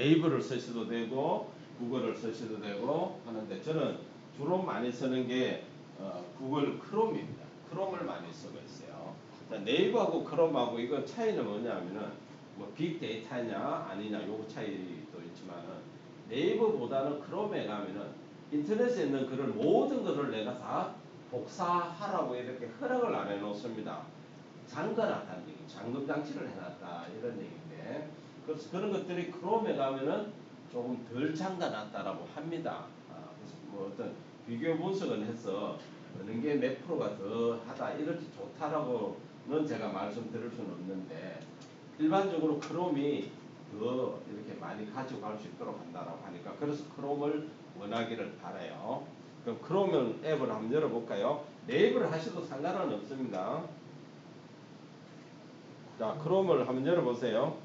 네이버를 쓰셔도 되고 구글을 쓰셔도 되고 하는데 저는 주로 많이 쓰는 게 구글 크롬입니다. 크롬을 많이 쓰고 있어요. 자, 네이버하고 크롬하고 이거 차이는 뭐냐면은 뭐 빅데이터냐 아니냐 요 차이도 있지만은 네이버보다는 크롬에 가면은 인터넷에 있는 글을 모든 것을 내가 다 복사하라고 이렇게 허락을 안 해놓습니다. 잠가놨다는 얘기, 잠금 장치를 해놨다 이런 얘기인데 그래서 그런 것들이 크롬에 가면은 조금 덜 잠가놨다라고 합니다. 그래서 뭐 어떤 비교 분석을 해서 어느 게 몇 프로가 더 하다 이렇게 좋다라고는 제가 말씀드릴 수는 없는데 일반적으로 크롬이 더 이렇게 많이 가지고 갈 수 있도록 한다라고 하니까 그래서 크롬을 원하기를 바라요. 그럼 크롬 앱을 한번 열어볼까요? 네이버를 하셔도 상관은 없습니다. 자, 크롬을 한번 열어보세요.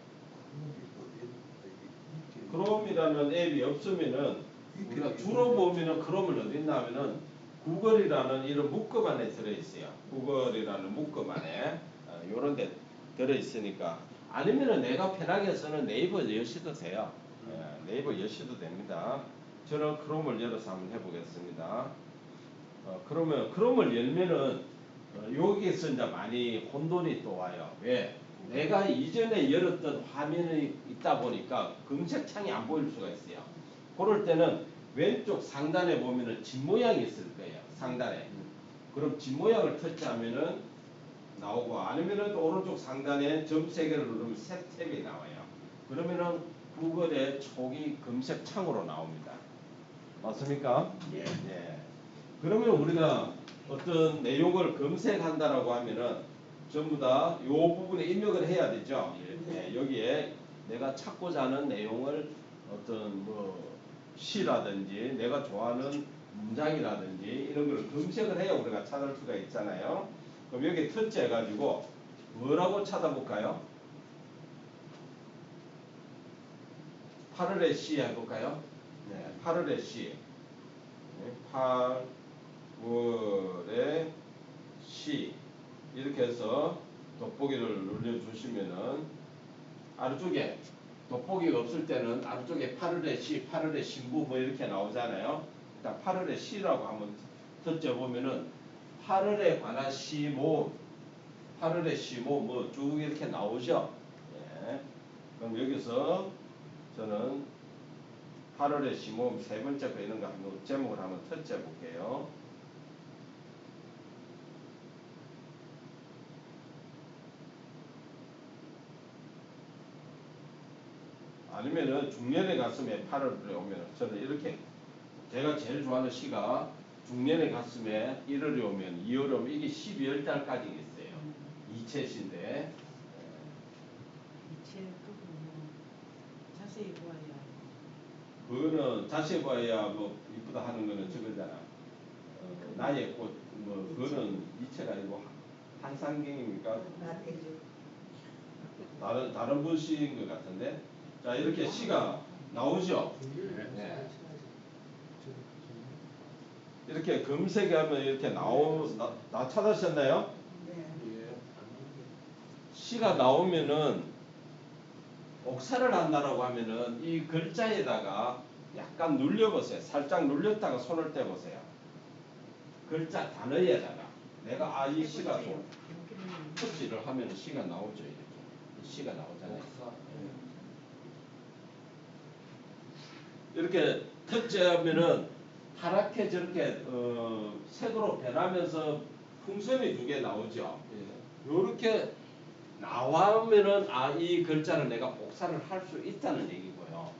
크롬이라는 앱이 없으면은 우리가 주로 보면은 크롬을 어디 있나 하면은 구글이라는 이런 묶음 안에 들어있어요. 구글이라는 묶음 안에 요런 데 들어있으니까 아니면은 내가 편하게 쓰는 네이버 여셔도 돼요. 네이버 여셔도 됩니다. 저는 크롬을 열어서 한번 해보겠습니다. 그러면 크롬을 열면은 여기에서 이제 많이 혼돈이 또 와요. 왜? 내가 이전에 열었던 화면이 있다 보니까 검색창이 안 보일 수가 있어요. 그럴 때는 왼쪽 상단에 보면은 집 모양이 있을 거예요. 상단에. 그럼 집 모양을 터치하면은 나오고 아니면은 또 오른쪽 상단에 점 3개를 누르면 새 탭이 나와요. 그러면은 구글의 초기 검색창으로 나옵니다. 맞습니까? 예. 예. 그러면 우리가 어떤 내용을 검색한다라고 하면은 전부 다 요 부분에 입력을 해야 되죠. 예, 여기에 내가 찾고자 하는 내용을 어떤 뭐 시라든지 내가 좋아하는 문장이라든지 이런 걸 검색을 해야 우리가 찾을 수가 있잖아요. 그럼 여기 터치 해가지고 뭐라고 찾아볼까요? 8월의 시 해볼까요? 네, 8월의 시. 8월의 시 이렇게 해서 돋보기를 눌러주시면은 아래쪽에 돋보기가 없을 때는 아래쪽에 8월의 시, 8월의 신부 뭐 이렇게 나오잖아요. 일단 8월의 시라고 한번 터져보면은 8월에 관한 시 모음, 8월의 시 모음 뭐 쭉 이렇게 나오죠. 예. 그럼 여기서 저는 8월의 시 모음 세 번째 거 이런 거 한번 제목을 한번 터치해 볼게요. 아니면은 중년의 가슴에 8월에 오면 저는 이렇게 제가 제일 좋아하는 시가 중년의 가슴에 1월에 오면 2월에 오면 이게 12월 달까지 있어요. 이채시인데 이체 그거 자세히 보아야. 그거는 자세히 봐야 뭐 이쁘다 하는 거는 저거잖아. 나의 꽃 뭐 그거는 이채가 아니고 한상경입니까? 다른 분 시인 것 같은데 자 이렇게 시가 나오죠. 네. 이렇게 검색하면 이렇게 나 찾으셨나요? 예. 시가 나오면은 복사를 한다라고 하면은 이 글자에다가 약간 눌려보세요. 살짝 눌렸다가 손을 떼보세요. 글자 단어에다가 내가 이 시가 터치를 하면 시가 나오죠. 이렇게 시가 나오잖아요. 이렇게 터치하면은 파랗게 저렇게 색으로 변하면서 풍선이 2개 나오죠. 요렇게 나오면은 이 글자를 내가 복사를 할 수 있다는 얘기고요.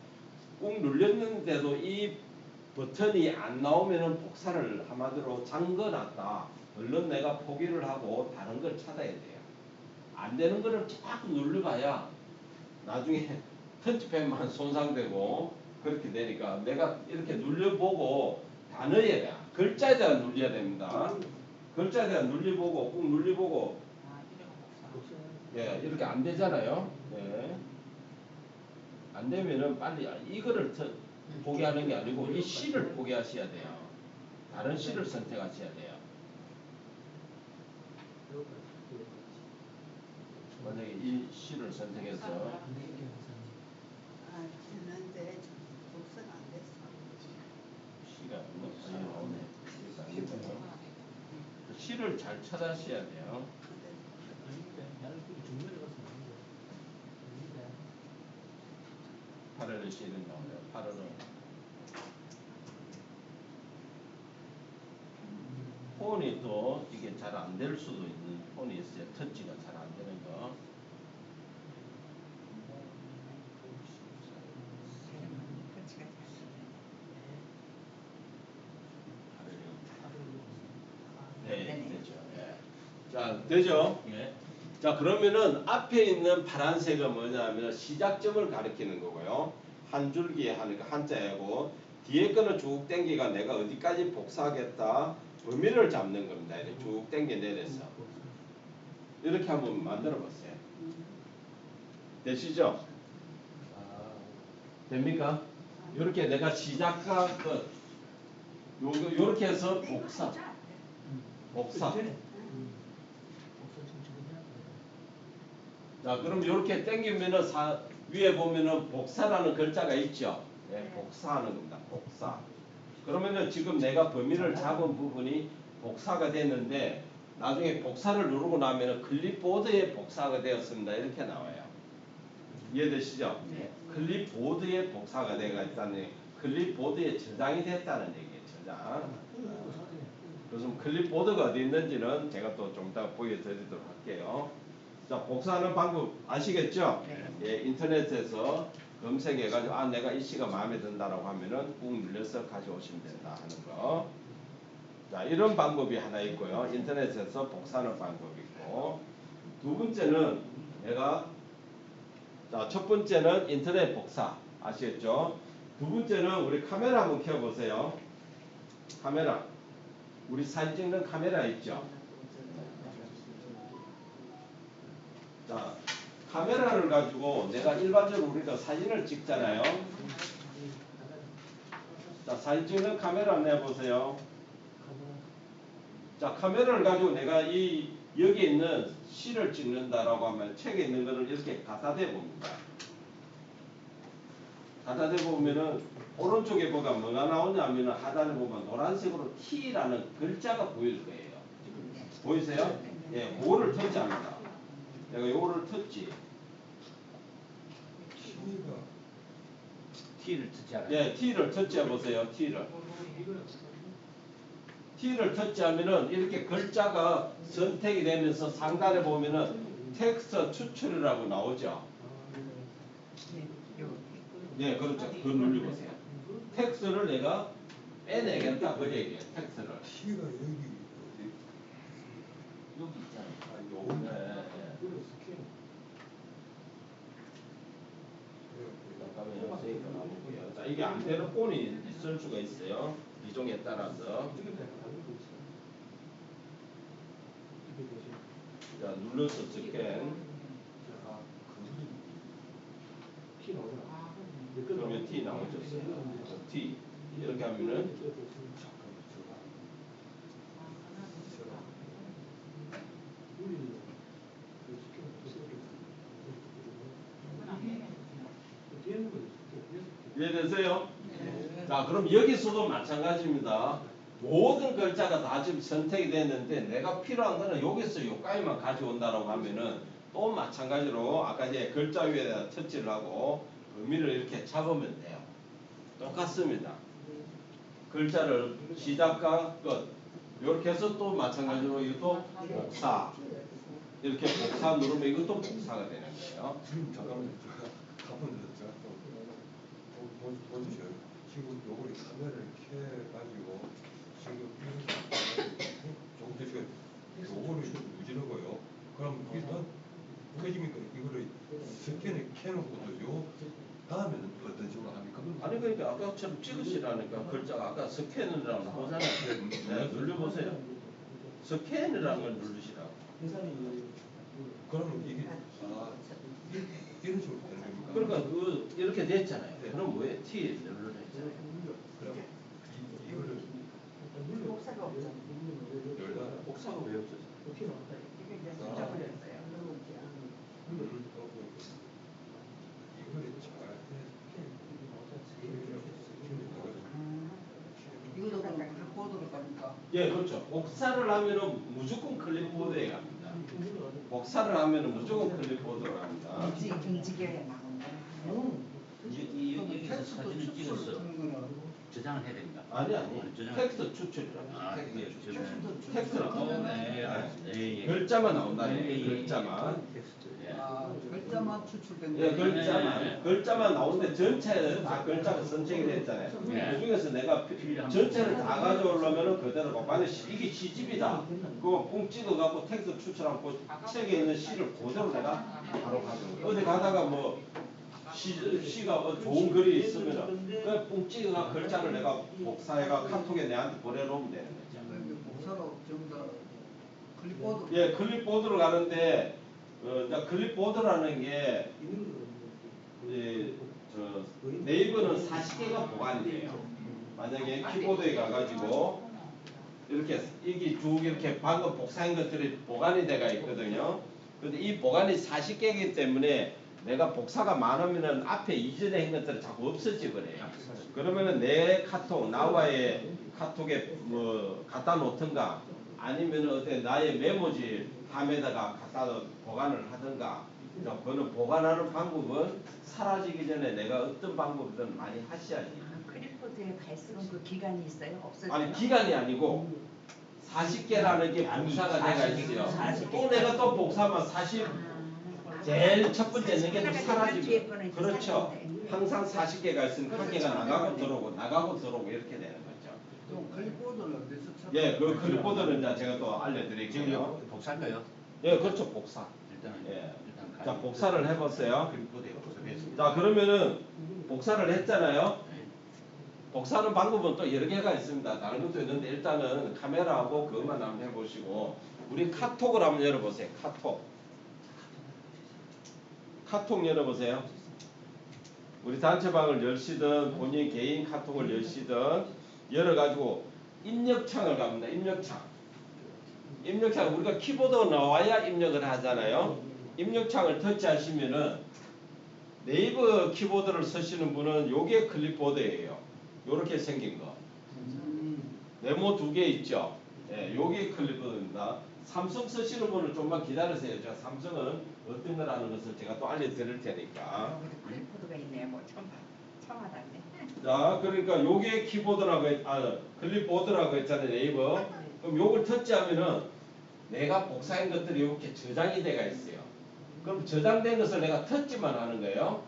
꾹 눌렸는데도 이 버튼이 안 나오면은 복사를 한마디로 잠궈놨다. 얼른 내가 포기를 하고 다른 걸 찾아야 돼요. 안 되는 거를 자꾸 눌러봐야 나중에 터치펜만 손상되고 그렇게 되니까 내가 이렇게 눌려보고 단어에다 글자에다 눌려야 됩니다. 글자에다 눌려보고 꾹 눌려보고 예 이렇게 안 되잖아요. 예. 안 되면은 빨리 이거를 포기하는 게 아니고 이 시를 포기하셔야 돼요. 다른 시를 선택하셔야 돼요. 만약에 이 시를 선택해서 T를 잘 찾으셔야 돼요. 파레를 C를 나오네요. 파레는 폰이 또 이게 잘 안 될 수도 있는 폰이 있어요. 터치가 잘 안 되는 거. 네, 되죠. 예. 자, 되죠? 예. 자, 그러면은 앞에 있는 파란색은 뭐냐면 시작점을 가리키는 거고요. 한 줄기에 하니까 한자이고 뒤에 거는 쭉 당기가 내가 어디까지 복사하겠다 범위를 잡는 겁니다. 이렇게 쭉 당겨 내려서 이렇게 한번 만들어 보세요. 되시죠? 됩니까? 이렇게 내가 시작과 끝 요렇게 해서 복사 자, 그럼 이렇게 당기면은 위에 보면은 복사라는 글자가 있죠. 예, 복사하는 겁니다. 복사. 그러면은 지금 내가 범위를 잡은 부분이 복사가 됐는데 나중에 복사를 누르고 나면은 클립보드에 복사가 되었습니다. 이렇게 나와요. 이해되시죠? 네. 클립보드에 복사가 되어 있다는 클립보드에 저장이 됐다는 얘기예요. 저장. 그래서 클립보드가 어디 있는지는 제가 또 좀 이따 보여드리도록 할게요. 자, 복사하는 방법 아시겠죠? 네. 예, 인터넷에서 검색해가지고 아 내가 이 시가 마음에 든다라고 하면은 꾹 눌러서 가져오시면 된다 하는 거. 자, 이런 방법이 하나 있고요. 인터넷에서 복사하는 방법이 있고 두 번째는 내가 자, 첫 번째는 인터넷 복사 아시겠죠? 두 번째는 우리 카메라 한번 켜보세요. 카메라. 우리 사진 찍는 카메라 있죠? 자, 카메라를 가지고 내가 일반적으로 우리가 사진을 찍잖아요. 자, 사진 찍는 카메라 내보세요. 자, 카메라를 가지고 내가 여기 있는 시를 찍는다라고 하면 책에 있는 거를 이렇게 갖다 대봅니다. 갖다 대보면은 오른쪽에 뭐가 나오냐면은 하단에 보면 노란색으로 T라는 글자가 보일 거예요. 보이세요? 예, 그거를 터치합니다. 내가 요거를 터치. T를 터치하라. 예, T를 터치해 보세요. T를 터치하면은 이렇게 글자가 선택이 되면서 상단에 보면은 텍스트 추출이라고 나오죠. 네, 그렇죠. 그거 눌러보세요. 텍스트를 내가 빼내겠다 그 얘기예요. 텍스트를. T가 여기 있잖아. 네, 네. 잠깐만요. 선생님 거 나볼게요. 자, 이게 안 되는 폰이 있을 수가 있어요. 비종에 따라서. 자, 눌러서 스캔. 그러면 T 나오죠. T. 이렇게 하면은 이해되세요? 네. 자, 그럼 여기서도 마찬가지입니다. 모든 글자가 다 지금 선택이 됐는데 내가 필요한 거는 여기서 여기까지만 가져온다라고 하면은 또 마찬가지로 아까 이제 글자 위에다 터치를 하고 의미를 이렇게 잡으면 돼요. 똑같습니다. 글자를 시작과 끝 이렇게 해서 또 마찬가지로 이것도 복사 이렇게 복사 누르면 이것도 복사가 되는 거예요. 지금 잠깐만요. 한번 제가 좀 보여주세요. 지금 요거를 카메라를 켜가지고 지금 조금 더 지금 요거를 누지는 거요. 그럼 일단 켜지니까 이거를 스캔을 켜놓고도 요 다음에는 어떤 식으로 합니까? 아니 그러니까 아까처럼 찍으시라니까 글자가 아까 스캔이라는 거 보잖아요. 네, 눌러보세요. 스캔이라는 걸 누르시라고. 그러면 이게 이런 식으로 되는 겁니까? 그러니까 이렇게 됐잖아요. 네. 그럼 왜 T 눌러져 있잖아요. 그럼 이거를 복사가 없잖아. 열다 복사가 왜 없어져? 이게 이제 숫자버렸어요. 이거를 잘 이거도 그럼 보도록 합니까? 예, 그렇죠. 복사를 하면은 무조건 클립보드에 갑니다. 복사를 하면은 무조건 클립보드로 갑니다. 움직여야 나온다. 여기서 사진을 찍어서 저장을 해야 됩니다. 아니 저장. 텍스트 추출이라고. 아, 예, 저장. 텍스트는 네, 예, 예. 글자만 나온다. 예, 예, 글자만. 텍스트. 예. 글자만 추출된 예, 거. 글자만. 글자만 나오는데 전체는 다 글자가 선택이 됐잖아요. 네. 그 중에서 내가 전체를 다 가져오려면은 그대로 봐. 만약 이게 시집이다. 그거 뿡 찍어갖고 텍스트 추출하고 책에 있는 시를 그대로 내가 바로 가져오는 거예요. 어디 가다가 뭐 시가 좋은 글이 있으면은 그냥 뿡 찍어가 글자를 내가 복사해가 카톡에 내한테 보내놓으면 되는 거죠. 복사로 전부 다 클립보드. 예, 클립보드로 가는데 이제 클립보드라는 게 네이버는 40개가 보관이 돼요. 만약에 키보드에 가가지고 이렇게 이게 쭉 이렇게 방금 복사한 것들이 보관이 돼가 있거든요. 근데 이 보관이 40개이기 때문에 내가 복사가 많으면은 앞에 이전에 한 것들이 자꾸 없어져 버려요. 그러면은 내 카톡, 나와의 카톡에 뭐 갖다 놓든가 아니면 어때 나의 메모지 함에다가 갖다 보관을 하든가. 그거는 보관하는 방법은 사라지기 전에 내가 어떤 방법이든 많이 하셔야지. 클립보드에 갈수록 그 기간이 있어요? 없어요? 아니 기간이 아니고 40개라는 게 복사가 돼가 있어요. 40개. 또 내가 또 복사하면 40 제일 첫 번째 있는 게 또 사라지고. 그렇죠. 항상 40개가 있으면 한 개가 나가고 들어오고 나가고 들어오고 이렇게 되는 거죠. 또 클립보드를 어디서 찾아? 예, 그 클립보드는 이제 제가 또 지금 알려드릴게요. 복사할까요? 예, 그렇죠. 복사. 일단은 예. 일단 자, 복사를 해보세요. 클립보드에 복사했습니다. 자, 그러면은 복사를 했잖아요. 복사하는 방법은 또 여러 개가 있습니다. 다른 것도 있는데 일단은 카메라하고 그것만 한번 해보시고 우리 카톡을 한번 열어보세요. 카톡 열어보세요. 우리 단체방을 열시든 본인 개인 카톡을 열시든 열어가지고 입력창을 갑니다. 입력창 우리가 키보드가 나와야 입력을 하잖아요. 입력창을 터치하시면은 네이버 키보드를 쓰시는 분은 요게 클립보드예요. 요렇게 생긴 거. 네모 2개 있죠. 예, 요게 클립보드입니다. 삼성 쓰시는 분은 좀만 기다리세요. 제가 삼성은 어떤 거라는 것을 제가 또 알려드릴 테니까. 클립보드가 있네요. 뭐 처음 알았네. 자, 그러니까 요게 키보드라고 클립보드라고 했잖아요. 네이버. 그럼 요걸 터치하면은 내가 복사한 것들이 이렇게 저장이 돼가 있어요. 그럼 저장된 것을 내가 터치만 하는 거예요.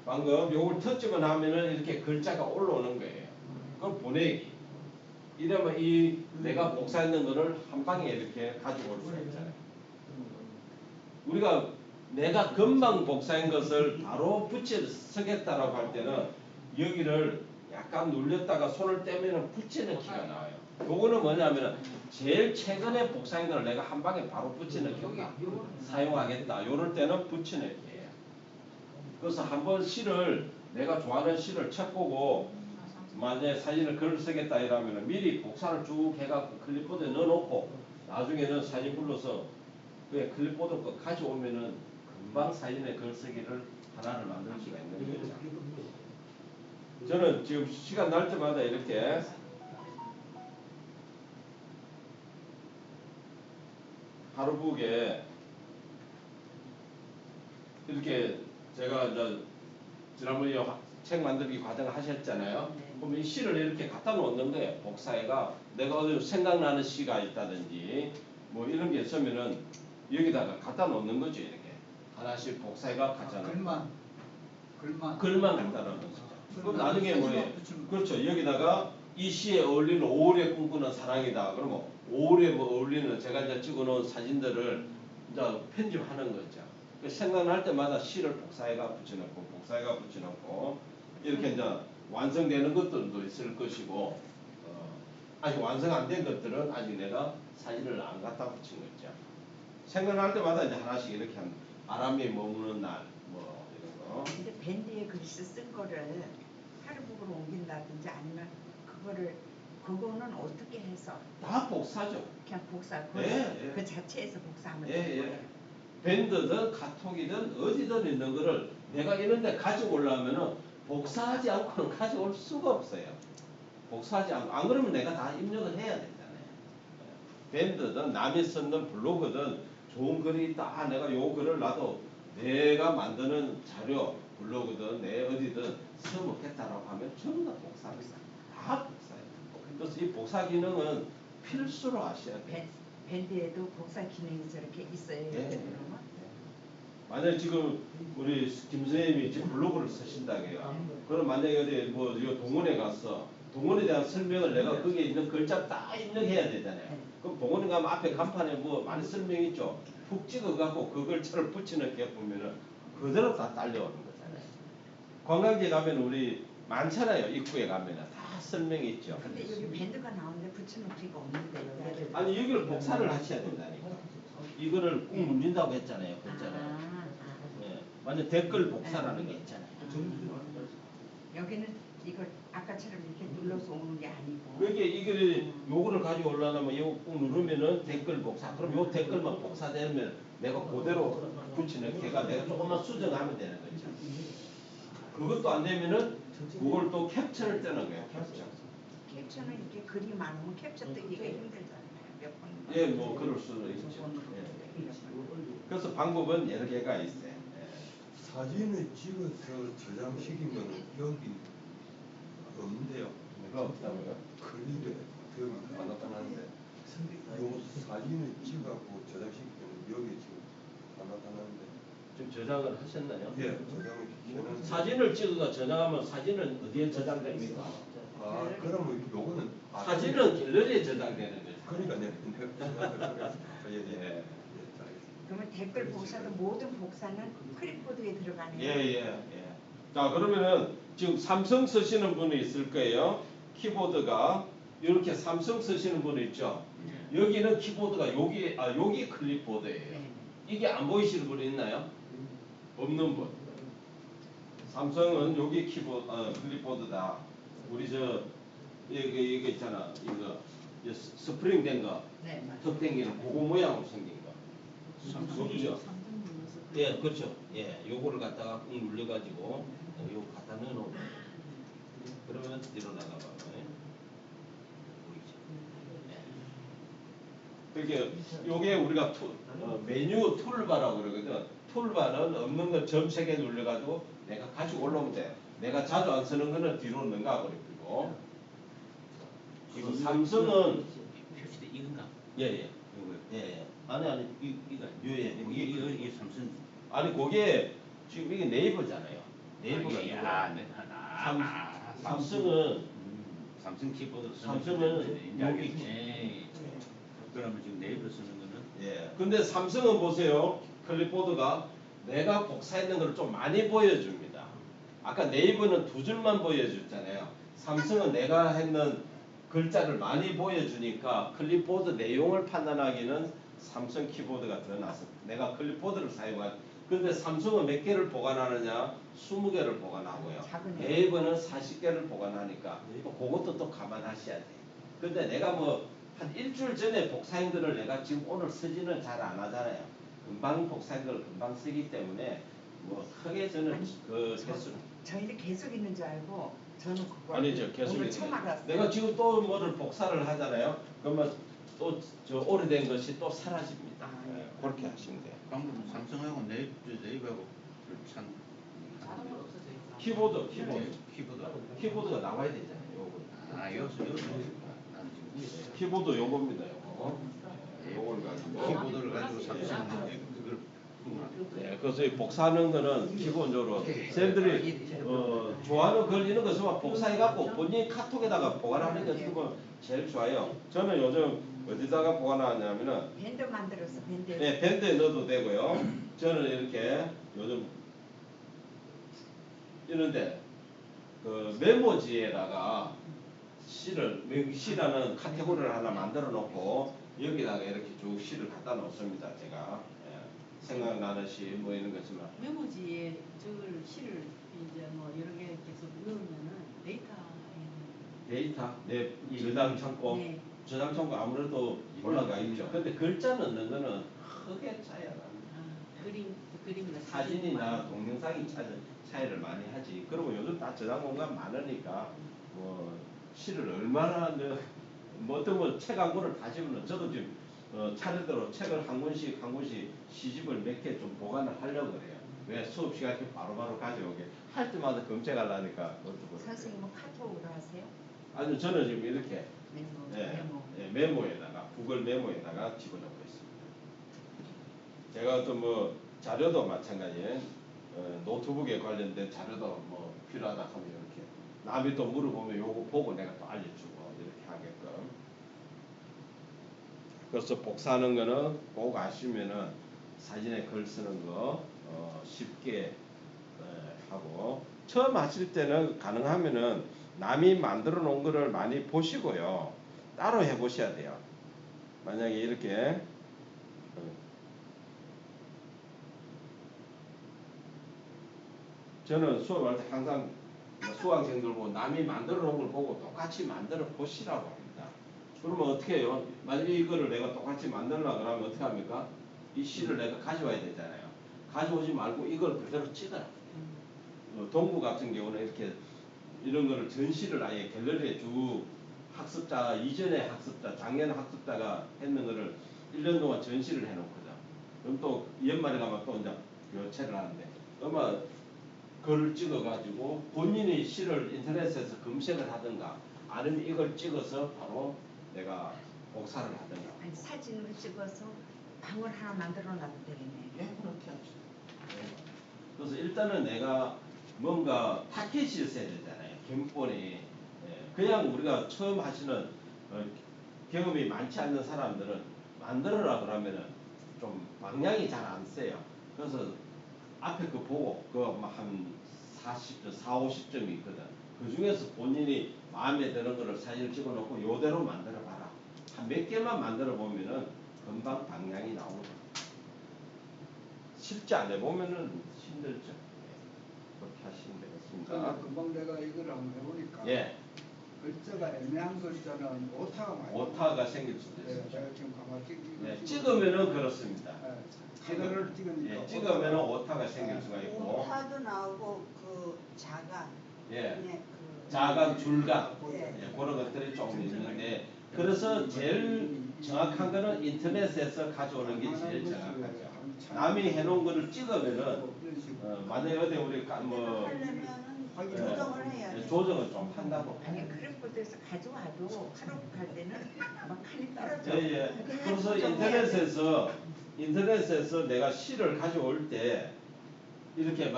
방금 요걸 터치만 하면은 이렇게 글자가 올라오는 거예요. 그럼 보내기. 이러면 이 내가 복사했는 거를 한 방에 이렇게 가지고 올 수가 있잖아요. 우리가 내가 금방 복사한 것을 바로 붙여 쓰겠다라고 할 때는 여기를 약간 눌렸다가 손을 떼면은 붙이는 키가 나와요. 요거는 뭐냐면은 제일 최근에 복사한 걸 내가 한 방에 바로 붙이는 키가 사용하겠다. 요럴 때는 붙이는 키예요. 그래서 한번 시를 내가 좋아하는 시를 책 보고 만약에 사진을 글을 쓰겠다 이러면은 미리 복사를 쭉 해갖고 클립보드에 넣어놓고 나중에는 사진 불러서 그 클립보드 거 가져오면은 금방 사진에 글쓰기를 하나를 만들 수가 있는 거죠. 저는 지금 시간 날 때마다 이렇게 하루북에 이렇게 제가 이제 지난번에 책 만들기 과정을 하셨잖아요. 그럼 이 시를 이렇게 갖다 놓는데 복사해가 내가 어디 생각나는 시가 있다든지 뭐 이런 게 있으면은 여기다가 갖다 놓는 거죠. 이렇게 하나씩 복사해가 갖다 놓는 글만 갖다 놓는 거죠. 그럼 나중에 뭐예요? 그렇죠. 여기다가 이 시에 어울리는 5월에 꿈꾸는 사랑이다. 그러면 5월에 뭐 어울리는 제가 이제 찍어놓은 사진들을 이제 편집하는 거죠. 생각날 때마다 시를 복사해가 붙여놓고 이렇게 이제 완성되는 것들도 있을 것이고 아직 완성 안 된 것들은 아직 내가 사진을 안 갖다 붙인 거죠. 생각날 때마다 이제 하나씩 이렇게 한 바람이 머무는 날 뭐 이런 거. 근데 밴드에 글씨 쓴 거를 하루북으로 옮긴다든지 아니면 그거는 어떻게 해서 다 복사죠. 그냥 복사 예. 그 자체에서 복사하면 예, 되는 예. 거예요. 밴드든 카톡이든 어디든 있는 거를 내가 이런데 가지고 오려면은 복사하지 않고는 가져올 수가 없어요. 복사하지 않고 안 그러면 내가 다 입력을 해야 되잖아요. 밴드든 남이 쓰는 블로그든 좋은 글이 있다. 아, 내가 요 글을 나도 내가 만드는 자료 블로그든 내 어디든 써먹겠다라고 하면 전부 다 복사합니다. 다 복사해요. 그래서 이 복사 기능은 필수로 아셔야 돼요. 밴드에도 복사 기능이 저렇게 있어요. 네. 그러면? 만약에 지금 우리 김 선생님이 지금 블로그를 쓰신다고요. 그럼 만약에 어디 뭐 이 동원에 가서 동원에 대한 설명을 내가 거기에 있는 글자 다 입력해야 되잖아요. 그럼 동원에 가면 앞에 간판에 뭐 많이 설명 있죠. 푹 찍어갖고 그 글자를 붙여넣게 보면은 그대로 다 딸려오는 거잖아요. 관광지 가면 우리 많잖아요. 입구에 가면은 다 설명이 있죠. 근데 여기 밴드가 나오는데 붙여놓기가 없는데 여기를. 아니 여기를 복사를 하셔야 된다니까. 이거를 꾹 눌린다고 했잖아요. 글자를. 예. 완전 댓글 복사라는 게 있잖아요. 여기는 이걸 아까처럼 이렇게 눌러서 오는 게 아니고. 그게 이게 요거를 가지고 올라가면 이거 꾹 누르면은 댓글 복사. 그럼 요 댓글만 복사되면 내가 그대로 붙여넣기가 내가 조금만 수정하면 되는 거죠. 그것도 안 되면은 그걸 또 캡처를 뜨는 거예요. 캡처. 캡처는 이렇게 글이 많으면 캡처 뜨기가 힘들잖아요. 몇 번. 예, 뭐 그럴 수도 있죠. 예. 그래서 방법은 여러 개가 있어요. 예. 사진을 찍어서 저장시킨 거는 여기 없는데요. 뭐가 없다고요? 클립에 여기 안 나타나는데 요 사진을 찍어갖고 저장시킨 거는 여기 지금 안 나타나는데 지금 저장을 하셨나요? 예, 저장을 시켜놨는데 사진을 찍어서 저장하면 사진은 어디에 저장됩니까? 아, 그러면 요거는 사진은 갤러리에 저장되는 거죠. 그러니까 내가 생각을 그래. 예, 예. 예. 예, 그러면 댓글 복사도 모든 복사는 클립보드에 들어가네요. 예, 예. 자, 그러면은 지금 삼성 쓰시는 분이 있을 거예요. 키보드가 이렇게 삼성 쓰시는 분이 있죠. 여기는 키보드가 여기 클립보드예요. 네. 이게 안 보이시는 분 있나요? 없는 분. 삼성은 여기 클립보드다. 우리 이거 있잖아. 이거 스프링 된 거, 네, 맞아요. 턱 당기는 고거 모양으로 생긴 거. 그렇죠. 예, 그렇죠. 예, 요거를 갖다가 꾹 눌러가지고 요거 갖다 넣어놓으면 그러면 뒤로 나가봐요. 보이죠? 예. 그게 요게 우리가 메뉴 툴바라고 그러거든. 툴바는 없는 거 점 3개 눌러가지고 내가 가지고 올라오면 돼. 내가 자주 안 쓰는 거는 뒤로 넘가 버리고. 이거 삼성은 표시돼 이건가? 예예. 요거요. 예. 아니 이거 이게 삼성. 아니 그게 지금 이게 네이버잖아요. 네이버가 아, 이거. 야, 삼성은 삼성 키보드 삼성은 여기 그러면 지금 네이버 쓰는 거는 예. 근데 삼성은 보세요. 클립보드가 내가 복사했는 걸 좀 많이 보여줍니다. 아까 네이버는 2줄만 보여줬잖아요. 삼성은 내가 했는 글자를 많이 보여주니까 클립보드 내용을 판단하기는 삼성 키보드가 더 낫습니다. 내가 클립보드를 사용한 근데 삼성은 몇 개를 보관하느냐? 20개를 보관하고요. 작으네요. 네이버는 40개를 보관하니까 또 그것도 또 감안하셔야 돼요. 근데 내가 뭐 한 일주일 전에 복사한 거를 내가 지금 오늘 쓰지는 잘 안 하잖아요. 금방 복사한 걸 금방 쓰기 때문에 뭐 크게 저는 그 횟수 저희는 계속 있는 줄 알고 저는 그거 아니죠. 계속 오늘 있는 처음 거예요. 알았어요. 내가 지금 또 뭐를 복사를 하잖아요. 그러면 또 저 오래된 것이 또 사라집니다. 아, 예, 그렇게 하시면 돼요. 방금 삼성하고 네이버하고 참 키보드가 나와야 되잖아요. 요거. 아 여기서 나는 지금 위에 키보드 요겁니다. 요거. 요걸 가지고 키보드를 가지고 삼성 그걸 네, 그래서 이 복사하는 거는 기본적으로 쌤들이 좋아하는 글 이런 거 쓰면 복사해갖고 본인 카톡에다가 보관하는 게 어떻게 보면 제일 좋아요. 저는 요즘 어디다가 보관하냐면은 밴드 만들어서 밴드에 네, 밴드에 넣어도 되고요. 저는 이렇게 요즘 이런데 그 메모지에다가 시라는 카테고리를 하나 만들어 놓고 여기다가 이렇게 쭉 시를 갖다 놓습니다. 제가 생각나는 시 뭐 이런 거 있으면 메모지에 저걸 실을 이제 뭐 여러 개 계속 넣으면은 데이터 내 저장 창고 네. 저장 창고 아무래도 올라가 있죠. 근데 글자 넣는 거는 크게 차이 안 납니다. 그림이나 사진이나 동영상이 차이를 많이 하지. 그리고 요즘 다 저장 공간 많으니까 뭐 시를 얼마나 뭐 어떤 뭐 책 한 권을 다 집어넣어. 저도 지금 차례대로 책을 한 권씩 시집을 몇 개 좀 보관을 하려고 그래요. 왜 수업 시간에 바로바로 가져오게 할 때마다 검색하려니까 어쩌고. 선생님은 카톡으로 하세요? 아니 저는 지금 이렇게 메모. 메모에다가 구글 메모에다가 집어넣고 있습니다. 제가 어떤 뭐 자료도 마찬가지예요. 노트북에 관련된 자료도 뭐 필요하다 하면 이렇게 남이 또 물어보면 요거 보고 내가 또 알려주고 이렇게 하게끔. 그래서 복사하는 거는 꼭 아시면은 사진에 글 쓰는 거 쉽게 하고 처음 하실 때는 가능하면은 남이 만들어 놓은 거를 많이 보시고요. 따로 해 보셔야 돼요. 만약에 이렇게 저는 수업할 때 항상 수강생들 보고 남이 만들어 놓은 걸 보고 똑같이 만들어 보시라고 합니다. 그러면 어떻게 해요? 만약에 이거를 내가 똑같이 만들려고 그러면 어떻게 합니까? 이 실을 내가 가져와야 되잖아요. 가져오지 말고 이걸 그대로 찍어라. 동부 같은 경우는 이렇게 이런 거를 전시를 아예 갤러리에 쭉 학습자, 이전의 학습자, 작년 학습자가 했는 거를 1년 동안 전시를 해놓거든. 그럼 또 연말에 가면 또 이제 교체를 하는데 아마 글을 찍어가지고 본인이 시를 인터넷에서 검색을 하든가 아니면 이걸 찍어서 바로 내가 복사를 하든가. 아니 사진을 찍어서 방을 하나 만들어 놔도 되겠네. 예, 그렇게 하죠. 그래서 일단은 내가 뭔가 타켓이 있어야 되잖아요. 견본이. 그냥 우리가 처음 하시는 경험이 많지 않는 사람들은 만들어라 그러면은 좀 방향이 잘 안 써요. 그래서 앞에 거 보고 그한 40점, 50점이 있거든. 그 중에서 본인이 마음에 드는 거를 사진을 찍어 놓고 요대로 만들어 봐라. 한 몇 개만 만들어 보면은 금방 방향이 나오는 거예요. 실제 안 해보면은 힘들죠. 그렇게 하시면 되겠습니다. 금방 내가 이걸 한번 해보니까 예, 글자가 애매한 글자는 오타가 많이 오타가 생길 수도 네, 있습니다. 제가 지금 가만히 예, 찍으면은 그렇습니다. 카메라를 찍으니까 예, 찍으면은 오타가 생길 수가 있고, 오타도 나오고 그 자간, 예, 네, 그 자각, 줄각, 네. 예, 그런 것들이 조금 있는데, 그래서 제일 정확한 거는 인터넷에서 가져오는 게 제일 정확하죠. 남이 해놓은 거를 찍으면은 만약에 어디 우리 뭐 하려면은 조정을 해야 돼. 조정을 좀 한다고. 아니 크림보드에서 가져와도 카톡할 때는 막 칸이 떨어져. 예, 예. 그래서 인터넷에서 내가 시를 가져올 때 이렇게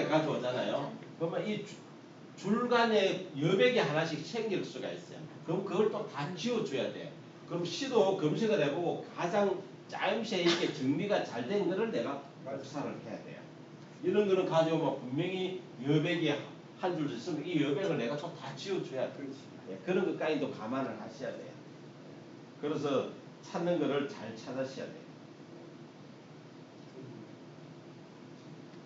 가져오잖아요. 그러면 이 줄간에 여백이 하나씩 생길 수가 있어요. 그럼 그걸 또 다 지워줘야 돼. 그럼 시도 검색을 해보고 가장 짜임새 있게 정리가 잘 된 거를 내가 복사를 해야 돼요. 이런 거는 가져오면 분명히 여백이 한 줄 있으면 이 여백을 내가 또 다 지워줘야 돼. 예, 그런 것까지도 감안을 하셔야 돼요. 그래서 찾는 거를 잘 찾으셔야 돼요.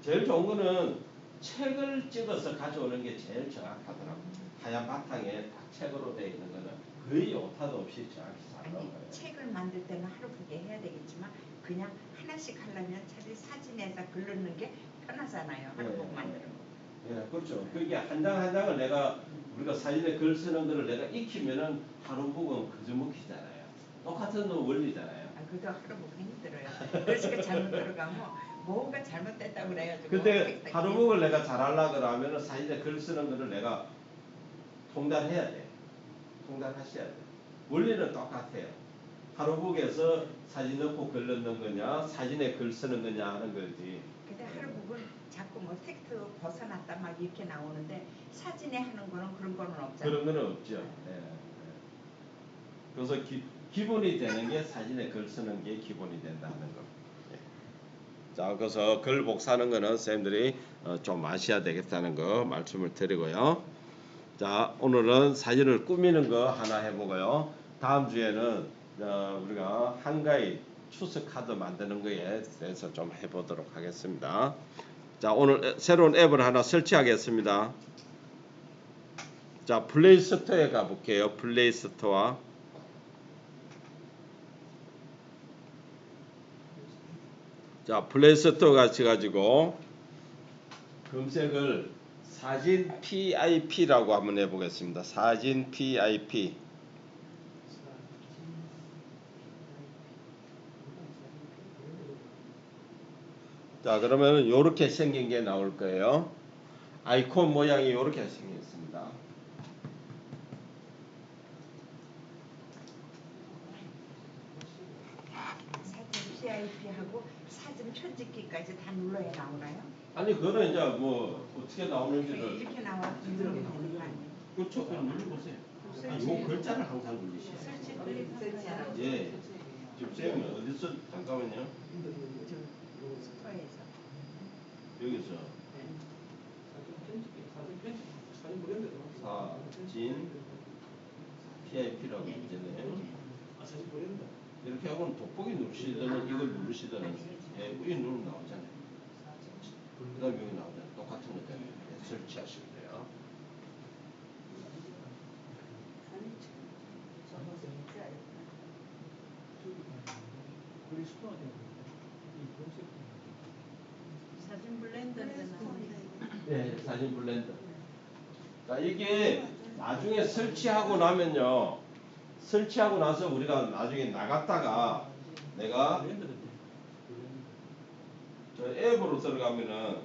제일 좋은 거는 책을 찍어서 가져오는 게 제일 정확하더라고요. 하얀 바탕에 딱 책으로 되어 있는 거는 거의 오타도 없이 정확히 잘 아니 나온 거예요. 책을 만들 때는 하루 보게 해야 되겠지만 그냥 하나씩 하려면 차라리 사진에다 글 넣는 게 편하잖아요. 하루 보고 만드는 거. 예, 그렇죠. 그게 한 장 한 장을 우리가 사진에 글 쓰는 거를 내가 익히면은 하루 보고 그저 먹히잖아요. 똑같은 원리잖아요. 아, 그래도 하루 보기 힘들어요. 글씨가 잘못 들어가면 뭔가 잘못됐다고 그래가지고. 근데 하루 보고 내가 잘하려고 그러면은 사진에 글 쓰는 거를 내가 통달해야 돼. 통달하셔야 돼. 원리는 똑같아요. 하루북에서 사진 넣고 글 넣는 거냐, 사진에 글 쓰는 거냐 하는 거지. 근데 하루북은 자꾸 뭐 텍스트 벗어났다 막 이렇게 나오는데 사진에 하는 거는 그런 거는 없잖아요. 그런 거는 없죠. 예, 예. 그래서 기본이 되는 게 사진에 글 쓰는 게 기본이 된다는 거. 예. 자, 그래서 글 복사하는 거는 선생님들이 좀 아셔야 되겠다는 거 말씀을 드리고요. 자, 오늘은 사진을 꾸미는 거 하나 해보고요. 다음 주에는 우리가 한가위 추석 카드 만드는 거에 대해서 좀 해보도록 하겠습니다. 자, 오늘 새로운 앱을 하나 설치하겠습니다. 자, 플레이스토어에 가볼게요. 플레이스토어. 자, 플레이스토어 가셔가지고 검색을 사진 PIP라고 한번 해보겠습니다. 사진 PIP. 자, 그러면 요렇게 생긴 게 나올 거예요. 아이콘 모양이 요렇게 생겼습니다. 사진 PIP하고 사진 편집기까지 다 눌러야 나오나요? 아니, 그거는 이제 뭐 어떻게 네, 나오는지를 이렇게 나와 누르면 되는 거 아니에요? 그렇죠. 그럼 눌러보세요. 요 글자를 항상 눌리세요. 설치 클릭하면 예. 지금 쌤은 어디서 잠깐만요. 스토어에서 여기서 사진 PIP라고 있잖아요. 이렇게 하고는 돋보기 누르시든 이걸 누르시든 예, 여기 누르면 나오잖아요. 그 다음에 여기 나오잖아요. 똑같은 거잖아요. 예, 설치하시면 돼요. 사진 블렌더는 예, 사진 블렌더. 자, 이게 나중에 설치하고 나면요. 설치하고 나서 우리가 나중에 나갔다가 내가 저 앱으로 들어가면은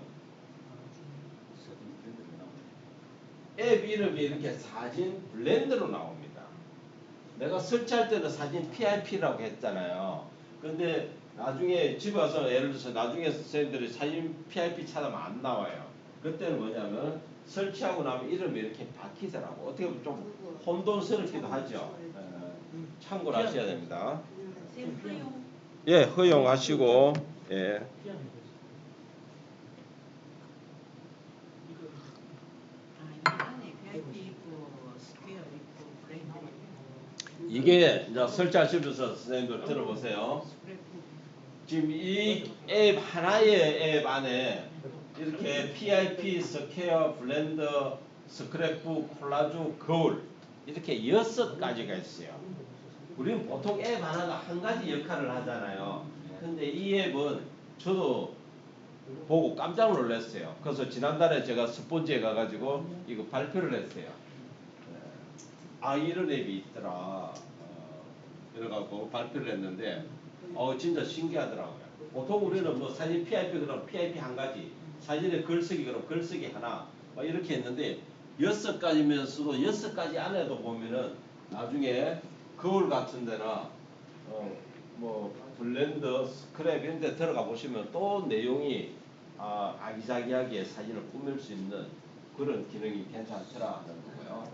앱 이름이 이렇게 사진 블렌더로 나옵니다. 내가 설치할 때는 사진 PIP라고 했잖아요. 근데 나중에 집에 와서 예를 들어서 나중에 선생님들이 사진 PIP 찾으면 안 나와요. 그때는 뭐냐면 설치하고 나면 이름이 이렇게 바뀌더라고. 어떻게 보면 좀 혼돈스럽기도 하죠. 참고를 하셔야 됩니다. 허용 예, 허용하시고 예. 안에 VIP 있고 스퀘어 있고 블렌더 있고 이게 이제 설치하시면서 선생님들 들어보세요. 지금 이 앱 하나의 앱 안에 이렇게 PIP, 스퀘어, 블렌더, 스크랩북, 콜라주, 거울 이렇게 6가지가 있어요. 우리는 보통 앱 하나가 한 가지 역할을 하잖아요. 근데 이 앱은 저도 보고 깜짝 놀랐어요. 그래서 지난달에 제가 스폰지에 가가지고 이거 발표를 했어요. 아, 이런 앱이 있더라. 이래갖고 발표를 했는데 진짜 신기하더라고요. 보통 우리는 뭐 사진 PIP 그럼 PIP 한 가지, 사진에 글쓰기 그럼 글쓰기 하나 막 이렇게 했는데 6가지면서도 6가지 안에도 보면은 나중에 거울 같은 데나 뭐 블렌더, 스크랩 이런 데 들어가 보시면 또 내용이 아기자기하게 사진을 꾸밀 수 있는 그런 기능이 괜찮더라 하는 거고요.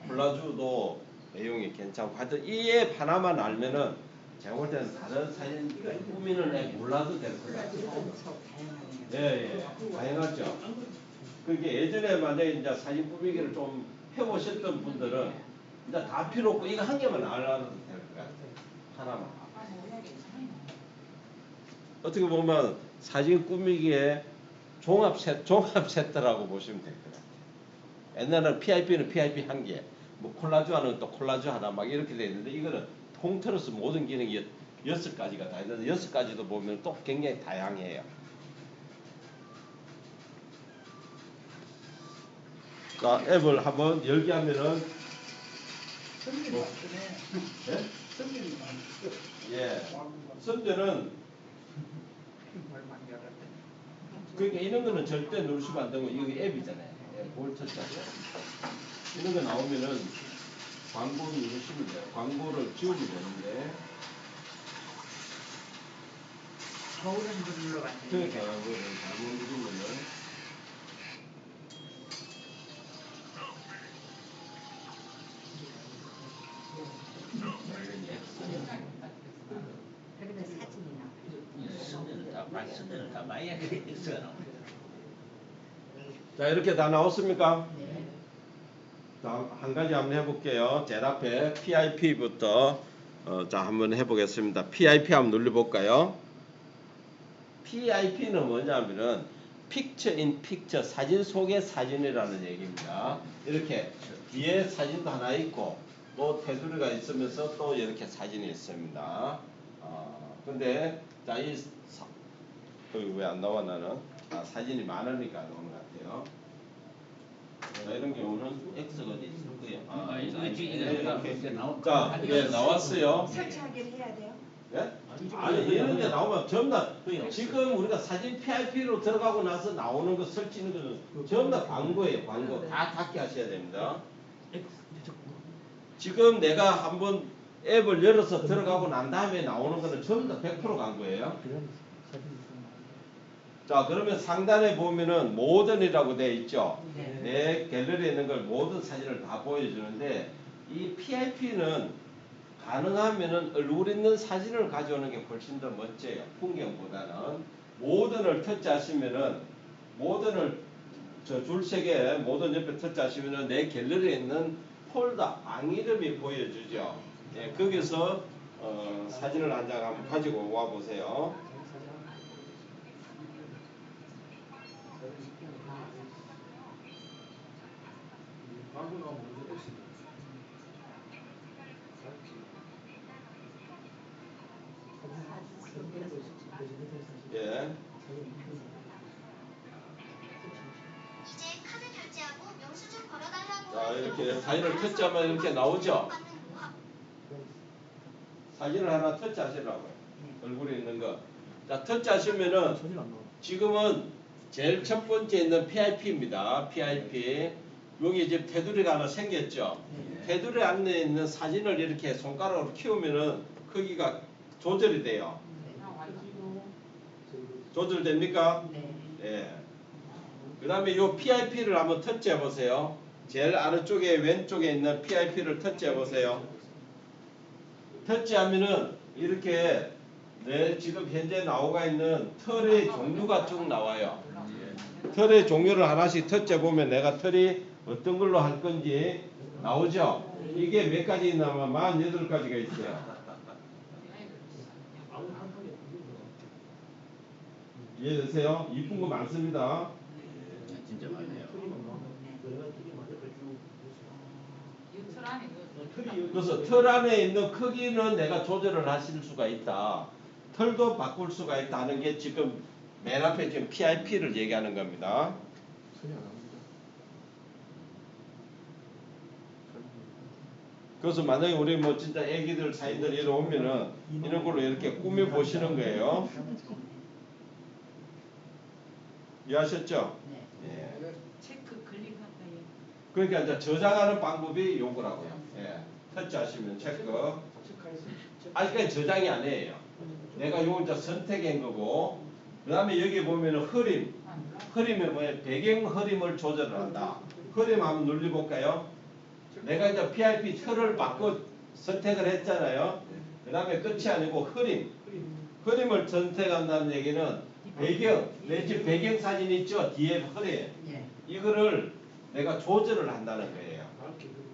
콜라주도 내용이 괜찮고 하여튼 이 앱 하나만 알면은 제가 볼 때는 다른 사진 꾸미는 앱 몰라도 될 것 같아요. 엄청 다양하네요. 예, 다양하죠. 그게 예전에 만약에 이제 사진 꾸미기를 좀 해보셨던 분들은 이제 다 필요 없고 이거 한 개만 알아도 될 것 같아요. 하나만. 어떻게 보면 사진 꾸미기에 종합 세트라고 보시면 될 것 같아요. 옛날에는 PIP는 PIP 한 개, 뭐 콜라주 하는 또 콜라주 하나 막 이렇게 돼 있는데 이거는 통틀어서 모든 기능이 6가지가 다 있는데 6가지도 보면 또 굉장히 다양해요. 자, 앱을 한번 열기 하면은 선생님 맞네. 예? 선생님 맞네. 예. 선대는 뭘 만들었더니 그러니까 이런 거는 절대 누르시면 안 되고 이거 앱이잖아요. 예, 볼터치하고 이런 거 나오면은 광고 누르시면 돼요. 광고를 지우면 되는데 거울 한번 눌러봤는데 그러니까 그거를 잘못 누르면은 그러면 사진이 나와요. 쓰는 다 마이야 X가 나오네. 자, 이렇게 다 나왔습니까? 네. 자, 한 가지 한번 해볼게요. 제일 앞에 PIP부터 자, 한번 해보겠습니다. PIP 한번 눌러볼까요? PIP는 뭐냐면은 Picture in Picture, 사진 속의 사진이라는 얘기입니다. 이렇게 뒤에 사진도 하나 있고 또 테두리가 있으면서 또 이렇게 사진이 있습니다. 근데 자, 왜 안 나와 나는? 사진이 많으니까 안 나오는 것 같아요. 자, 이런 경우는 X가 어디 있을 거예요. 이거 네, 지금 이렇게. 이렇게 나올 자, 예, 나왔어요. 설치하기를 해야 돼요? 예? 아니 이런 데 나오면 전부 다 그냥 지금 우리가 사진 PIP로 들어가고 나서 나오는 거 설치는 거는 전부 다 광고예요. 광고 다 닫게 하셔야 됩니다. 지금 내가 한번 앱을 열어서 들어가고 난 다음에 나오는 거는 전부 다 100% 광고예요. 자 그러면 상단에 보면은 모든이라고 되어 있죠. 네. 내 갤러리에 있는 걸 모든 사진을 다 보여주는데 이 PIP는 가능하면은 얼굴 있는 사진을 가져오는 게 훨씬 더 멋져요. 풍경보다는. 모든을 터치하시면은 모든을 저 줄 세 개 모든 옆에 터치하시면은 내 갤러리에 있는 폴더 방 이름이 보여주죠. 예, 거기서 사진을 한 장 한번 가지고 와 보세요. 예. 이제 카드 결제하고 영수증 걸어달라고. 자 이렇게 사진을 터치하면 이렇게 나오죠. 사진을 하나 터치하시라고요. 얼굴에 있는 거. 자 터치하시면은 지금은 제일 첫 번째 있는 PIP입니다. PIP. 여기 이제 테두리가 하나 생겼죠. 테두리 안에 있는 사진을 이렇게 손가락으로 키우면은 크기가 조절이 돼요. 조절됩니까? 네. 예. 그 다음에 이 PIP를 한번 터치해 보세요. 제일 아래쪽에 왼쪽에 있는 PIP를 터치해 보세요. 터치하면은 이렇게 내 지금 현재 나오고 있는 털의 종류가 쭉 나와요. 털의 종류를 하나씩 터치해 보면 내가 털이 어떤 걸로 할 건지 나오죠. 이게 몇 가지 있냐면 48가지가 있어요. 이해되세요? 이쁜 거 많습니다. 진짜 많네요. 그래서 털 안에 있는 크기는 내가 조절을 하실 수가 있다. 털도 바꿀 수가 있다는 게 지금 맨 앞에 지금 PIP를 얘기하는 겁니다. 그래서 만약에 우리 뭐 진짜 애기들 사진들 이리 오면은 이런 걸로 이렇게 꾸며 보시는 거예요. 이해하셨죠? 네. 예. 체크 클릭할까요? 그러니까 이제 저장하는 방법이 요거라고요. 예. 터치하시면 체크. 아직까지 저장이 아니에요. 내가 요거 이제 선택한 거고, 그 다음에 여기 보면은 흐림. 흐림이 뭐예요? 배경 흐림을 조절을 한다. 흐림 한번 눌러볼까요? 내가 이제 PIP 털을 바꿔 선택을 했잖아요. 그 다음에 끝이 아니고 흐림. 흐림을 선택한다는 얘기는 배경, 내 집 배경 사진 있죠? 뒤에 흐림. 예. 이거를 내가 조절을 한다는 거예요.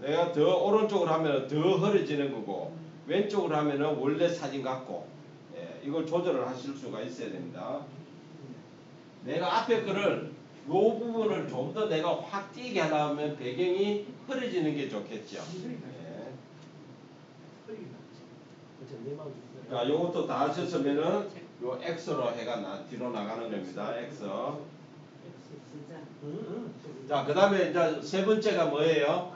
내가 더 오른쪽으로 하면 더 흐려지는 거고 왼쪽으로 하면 원래 사진 같고 예, 이걸 조절을 하실 수가 있어야 됩니다. 내가 앞에 거를 요 부분을 좀 더 내가 확 띄게 하려면 배경이 흐려지는 게 좋겠죠. 예. 자, 요것도 다 하셨으면은 요 X로 해가 뒤로 나가는 겁니다. X. 자, 그 다음에 이제 세 번째가 뭐예요?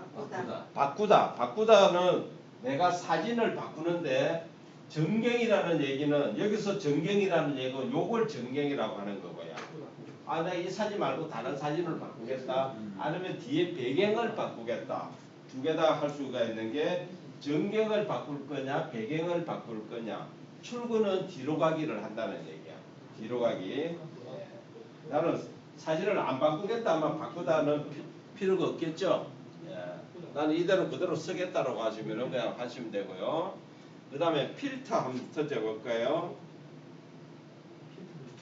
바꾸다. 바꾸다는 내가 사진을 바꾸는데 전경이라는 얘기는 여기서 전경이라는 얘기는 요걸 전경이라고 하는 거고요. 아, 내가 이 사진 말고 다른 사진을 바꾸겠다. 아니면 뒤에 배경을 바꾸겠다. 두 개 다 할 수가 있는 게 전경을 바꿀 거냐, 배경을 바꿀 거냐. 출구는 뒤로 가기를 한다는 얘기야. 뒤로 가기. 예. 나는 사진을 안 바꾸겠다 하면 바꾸다는 필요가 없겠죠. 예. 나는 이대로 그대로 쓰겠다라고 하시면 그냥 하시면 되고요. 그 다음에 필터 한번 터치해 볼까요?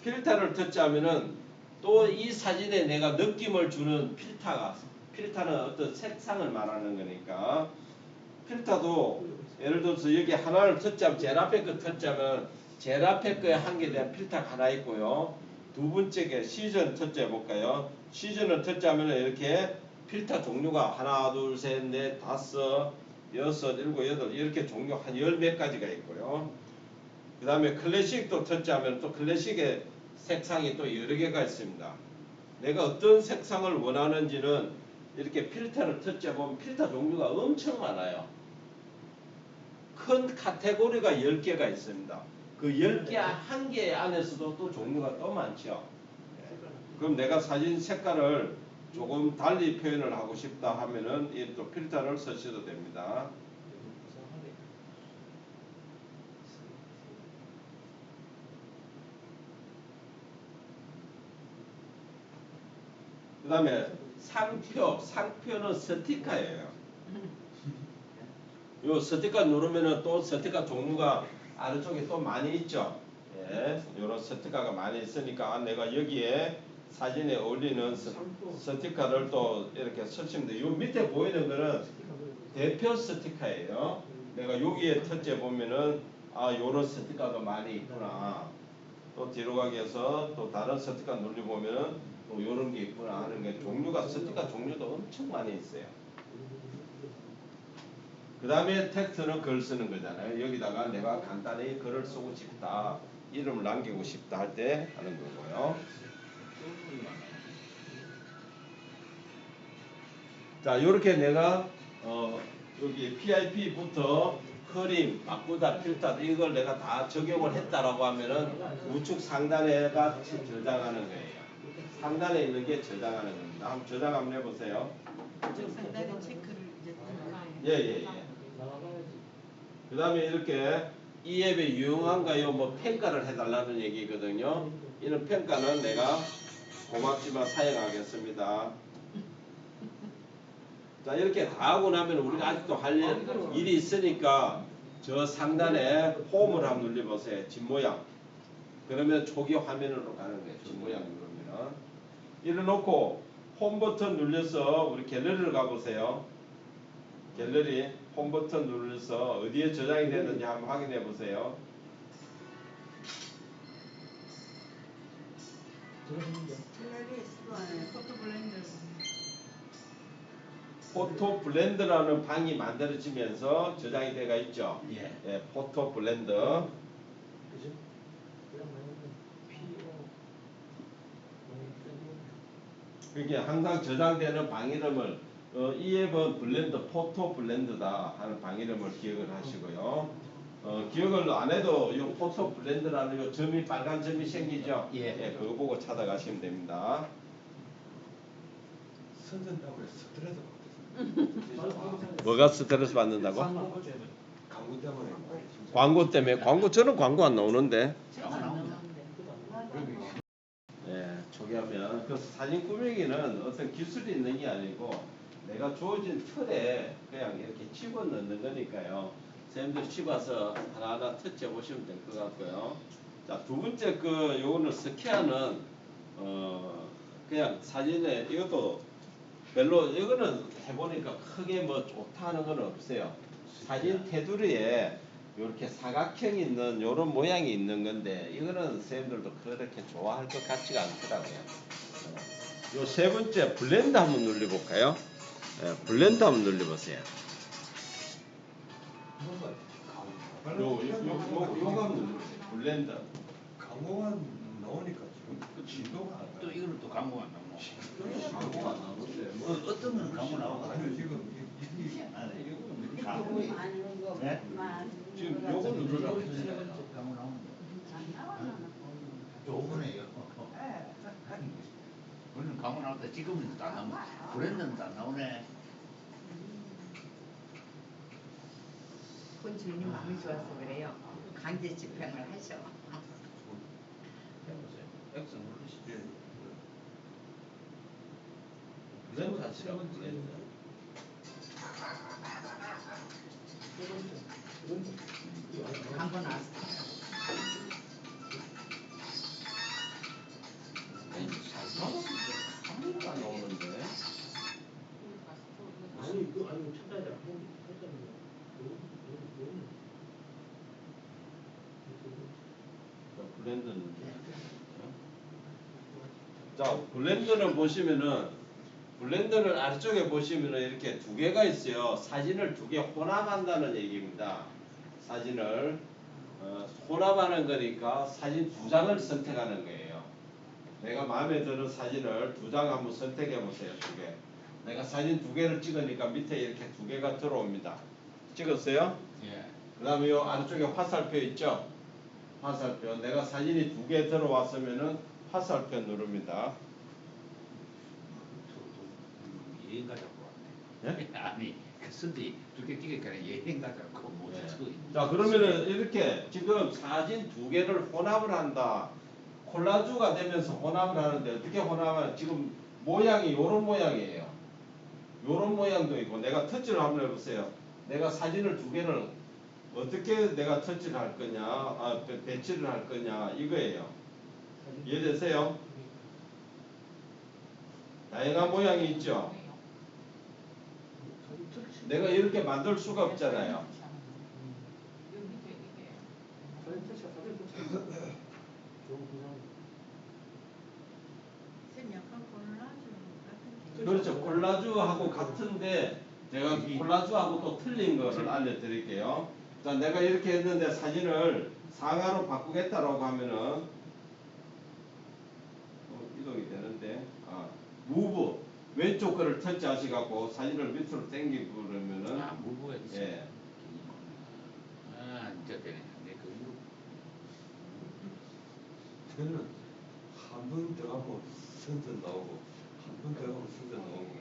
필터를 터치하면은 또 이 사진에 내가 느낌을 주는 필터는 어떤 색상을 말하는 거니까 필터도 예를 들어서 여기 하나를 터치하면 제일 앞에 거 터치하면 제일 앞에 거에 한 개 대한 필터가 하나 있고요. 두 번째 게 시즌 터치해 볼까요? 시즌을 터치하면 이렇게 필터 종류가 하나, 둘, 셋, 넷, 다섯, 여섯, 일곱, 여덟 이렇게 종류 한 열 몇 가지가 있고요. 그 다음에 클래식도 터치하면 또 클래식의 색상이 또 여러 개가 있습니다. 내가 어떤 색상을 원하는지는 이렇게 필터를 터치해 보면 필터 종류가 엄청 많아요. 큰 카테고리가 10개가 있습니다. 그 10개 한 개 안에서도 또 종류가 또 많죠. 그럼 내가 사진 색깔을 조금 달리 표현을 하고 싶다 하면은 이 또 필터를 쓰셔도 됩니다. 그 다음에 상표는 스티커예요. 요 스티커 누르면은 또 스티커 종류가 아래쪽에 또 많이 있죠. 예, 요런 스티커가 많이 있으니까 내가 여기에 사진에 어울리는 스티커를 또 이렇게 설치면 돼요. 요 밑에 보이는 거는 대표 스티커예요. 내가 여기에 터치해 보면은 아 요런 스티커가 많이 있구나. 또 뒤로 가기 위해서 또 다른 스티커 눌러 보면은 또 요런 게 있구나 하는 게 종류가 스티커 종류도 엄청 많이 있어요. 그 다음에 텍스트는 글 쓰는 거잖아요. 여기다가 내가 간단히 글을 쓰고 싶다. 이름을 남기고 싶다 할 때 하는 거고요. 자, 요렇게 내가 여기 PIP부터 그림, 바꾸다, 필터 이걸 내가 다 적용을 했다라고 하면은 우측 상단에가 저장하는 거예요. 상단에 있는 게 저장하는 겁니다. 한번 저장 한번 해보세요. 상단에 체크를 이제 뜰까요? 예. 그 다음에 이렇게 이 앱이 유용한가요? 뭐 평가를 해달라는 얘기거든요. 이런 평가는 내가 고맙지만 사용하겠습니다. 자, 이렇게 다 하고 나면 우리가 아직도 할 일이 있으니까 저 상단에 홈을 한번 눌러보세요. 집 모양. 그러면 초기 화면으로 가는 거예요. 집 모양 누르면. 이래 놓고 홈 버튼 눌려서 우리 갤러리를 가보세요. 갤러리 홈 버튼 눌러서 어디에 저장이 되는지 한번 확인해 보세요. 갤러리 수거하는 포토 블렌더. 포토 블렌더라는 방이 만들어지면서 저장이 돼가 있죠. 예. 포토 블렌더. 이렇게 항상 저장되는 방 이름을 이 앱은 블렌더 포토 블렌더다 하는 방 이름을 기억을 하시고요. 기억을 안 해도 이 포토 블렌더라는 이 점이 빨간 점이 생기죠. 예. 그거 보고 찾아가시면 됩니다. 선전다고 해서 스트레스 받았어요. 뭐가 스트레스 받는다고? 광고 때문에 광고 때문에 저는 광고 안 나오는데. 안 나오는데. 예, 초기하면 그 사진 꾸미기는 어떤 기술이 있는 게 아니고 내가 주어진 틀에 그냥 이렇게 집어 넣는 거니까요. 선생님들 집어서 하나하나 터치해 보시면 될 것 같고요. 자, 두 번째 요거는 스캐는 그냥 사진에 이것도 별로 이거는 해보니까 크게 뭐 좋다는 건 없어요. 사진 테두리에 이렇게 사각형이 있는 이런 모양이 있는 건데 이거는 선생님들도 그렇게 좋아할 것 같지가 않더라고요. 요 세 번째 블렌드 한번 눌러볼까요? 블렌드 한번 눌러보세요. 요거 한번 눌러보세요. 블렌드. 광고가 나오니까 지금 진도가 안 또 가요. 이거는 또 광고 안 나오고. 광고가 안 나오는데 뭐 어떤 거는 광고 나오고. 아니요 지금 이게 광고. 많은 거 네? 지금 요거 누르라고 세 했잖아요. 번째 광고 나오는데. 안 나와요. 요거네요. 예. 우리는 광고 나올 때 지금은 안 나오고. 브랜드는 안 나오네. 본주인이 마음이 좋아서 그래요. 강제 집행을 하셔. 해보세요. X 누르시죠. 예. 블렌드 하시라고 블렌드. 광고 나왔어. 안 나오는데. 블렌드는 자, 블렌더는 보시면은 블렌더는 아래쪽에 보시면은 이렇게 두 개가 있어요. 사진을 두 개 혼합한다는 얘기입니다. 사진을 혼합하는 거니까 사진 두 장을 선택하는 거예요. 내가 마음에 드는 사진을 두 장 한번 선택해 보세요. 두 개. 내가 사진 두 개를 찍으니까 밑에 이렇게 두 개가 들어옵니다. 찍었어요? 예. 그 다음에 요 아래쪽에 화살표 있죠? 화살표. 내가 사진이 2개 들어왔으면은 화살표 누릅니다. 여행 가자고 왔네. 예? 아니 그 선지 두개 찍으니까 여행 가자고 못 네. 쓰고 자 그러면은 이렇게 지금 사진 2개를 혼합을 한다. 콜라주가 되면서 혼합을 하는데 어떻게 혼합을 지금 모양이 요런 모양이에요. 요런 모양도 있고 내가 터치를 한번 해보세요. 내가 사진을 2개를 어떻게 내가 터치를 할 거냐, 배치를 할 거냐 이거예요. 이해되세요? 다양한 모양이 있죠. 내가 이렇게 만들 수가 없잖아요. 쌤 약간 콜라주 같은 게. 그렇죠. 콜라주하고 같은데 제가 콜라주하고 또 틀린 거를 알려드릴게요. 자, 내가 이렇게 했는데 사진을 상하로 바꾸겠다라고 하면은 이동이 되는데 무브 왼쪽 거를 터치하시갖고 사진을 밑으로 당기고 그러면은 무브가 있어. 예. 진짜 되네. 그 저는 한 번 들어가고 선전 나오고 한 번 들어가고 선전 나오고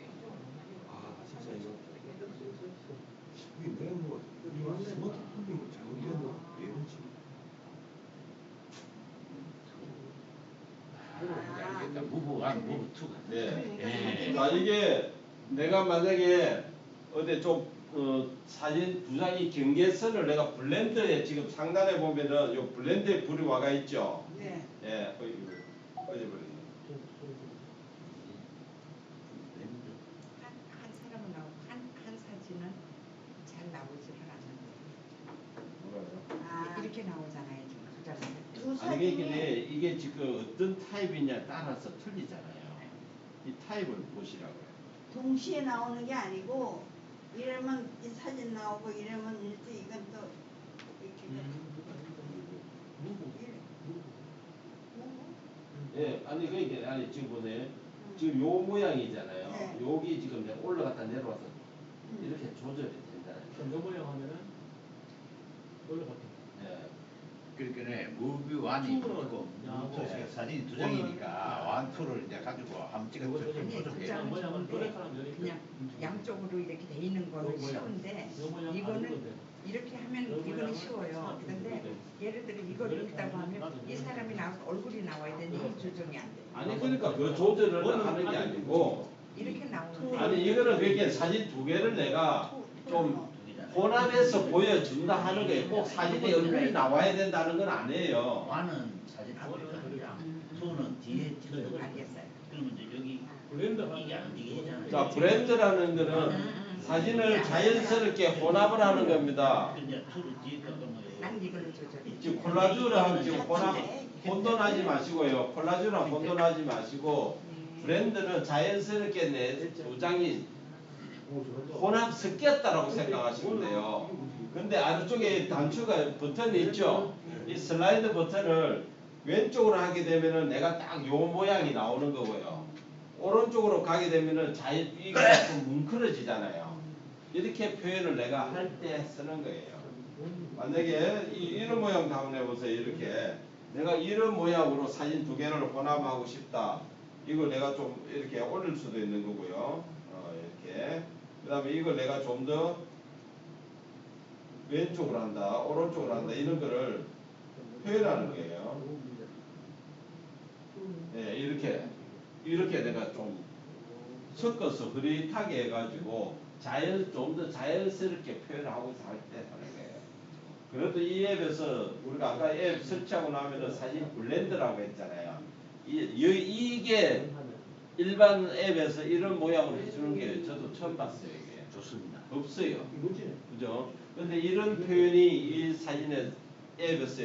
진짜 이거 이게 내가 뭐 이거 스마트폰이 뭐 잘못됐나 왜 이런지 알겠다. 무브 1, 무브 2가. 네. 자, 이게 내가 만약에 어디 좀 사진 2장이 경계선을 내가 블렌더에 지금 상단에 보면은 요 블렌더에 불이 와가 있죠. 네. 예, 꺼져버렸네. 한 사람은 나오고 한 사진은 잘 나오지를 않는데 뭐가요? 이렇게 나오잖아요 지금 두 장은. 두 아니 사진이 이게 지금 어떤 타입이냐에 따라서 틀리잖아요. 이 타입을 보시라고요. 동시에 나오는 게 아니고 이러면 이 사진 나오고 이러면 일찍 이건 또 이렇게 예, 아니 그게 아니 지금 보세요. 지금 요 모양이잖아요. 네. 여기 지금 내가 올라갔다 내려와서 이렇게 조절이 된다는 거예요. 요 모양 하면은 올라갔다. 예. 그러니까 무브 1이 있고 야, 사진이 2장이니까 1, 2를 이제 가지고 한번 찍어서 아니 두 조정해. 장은 모양은 좋은데 또래처럼 이렇게 그냥 양쪽으로 이렇게 돼 있는 거는 쉬운데 이거는 이렇게 하면 이거는 쉬워요. 근데 예를 들어 이거를 있다고 하면 이 사람이 나와서 얼굴이 나와야 되는데 이 조정이 안 돼요. 아니 그러니까 그 조절을 하는 게 아니고 이렇게 나오는데 아니 이거는 그렇게 사진 2개를 내가 좀 혼합해서 보여준다 하는 게 꼭 사진에 얼굴이 나와야 된다는 건 아니에요. 1은 사진 앞에 가는 장, 2는 뒤에 찍는 거. 알겠어요. 그러면 이제 여기 블렌더 이게 안 움직이잖아요. 자 브랜드라는 거는 사진을 자연스럽게 혼합을 하는 겁니다. 근데 2를 뒤에 가면 난 이걸로 조절해. 지금 콜라주랑 지금 혼돈하지 마시고요. 콜라주랑 혼돈하지 마시고 브랜드는 자연스럽게 내 2장이 혼합 섞였다라고 생각하시면 돼요. 근데 아래쪽에 단추가 버튼이 있죠. 이 슬라이드 버튼을 왼쪽으로 하게 되면은 내가 딱 요 모양이 나오는 거고요. 오른쪽으로 가게 되면은 이게 좀 뭉클어지잖아요. 이렇게 표현을 내가 할 때 쓰는 거예요. 만약에 이런 모양도 한번 해보세요. 이렇게 내가 이런 모양으로 사진 2개를 혼합하고 싶다. 이걸 내가 좀 이렇게 올릴 수도 있는 거고요. 이렇게. 그 다음에 이걸 내가 좀 더 왼쪽으로 한다, 오른쪽으로 한다, 이런 거를 표현하는 거예요. 네, 이렇게 내가 좀 섞어서 흐릿하게 해가지고 좀 더 자연스럽게 표현하고 할 때 하는 거예요. 그래도 이 앱에서 우리가 아까 앱 설치하고 나면은 사진 블렌더라고 했잖아요. 이게 일반 앱에서 이런 모양으로 해주는 게 저도 처음 봤어요. 이게 좋습니다. 없어요. 그죠? 근데 이런 표현이 이 사진의 앱에서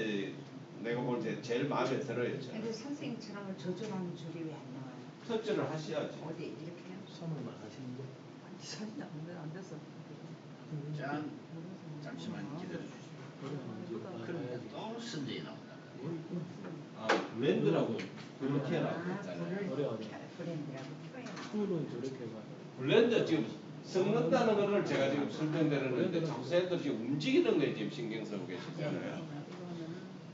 내가 볼 때 제일 마음에 들어요. 저는. 근데 선생님처럼 조절하는 줄이 왜 안 나와요? 터치를 하셔야지. 어디 이렇게요? 선물만 하시는데. 사진이 안 돼서. 잠시만 기다려 주시죠. 그럼 또 선전이 나온다. 블렌드라고 그렇게 나오고 있잖아요. 브랜드라고 표현. 툴은 저렇게 가. 블렌드 지금 섞는다는 거를 제가 지금 설명드렸는데 자꾸 쌤들 지금 움직이는 거에 지금 신경 쓰고 계시잖아요.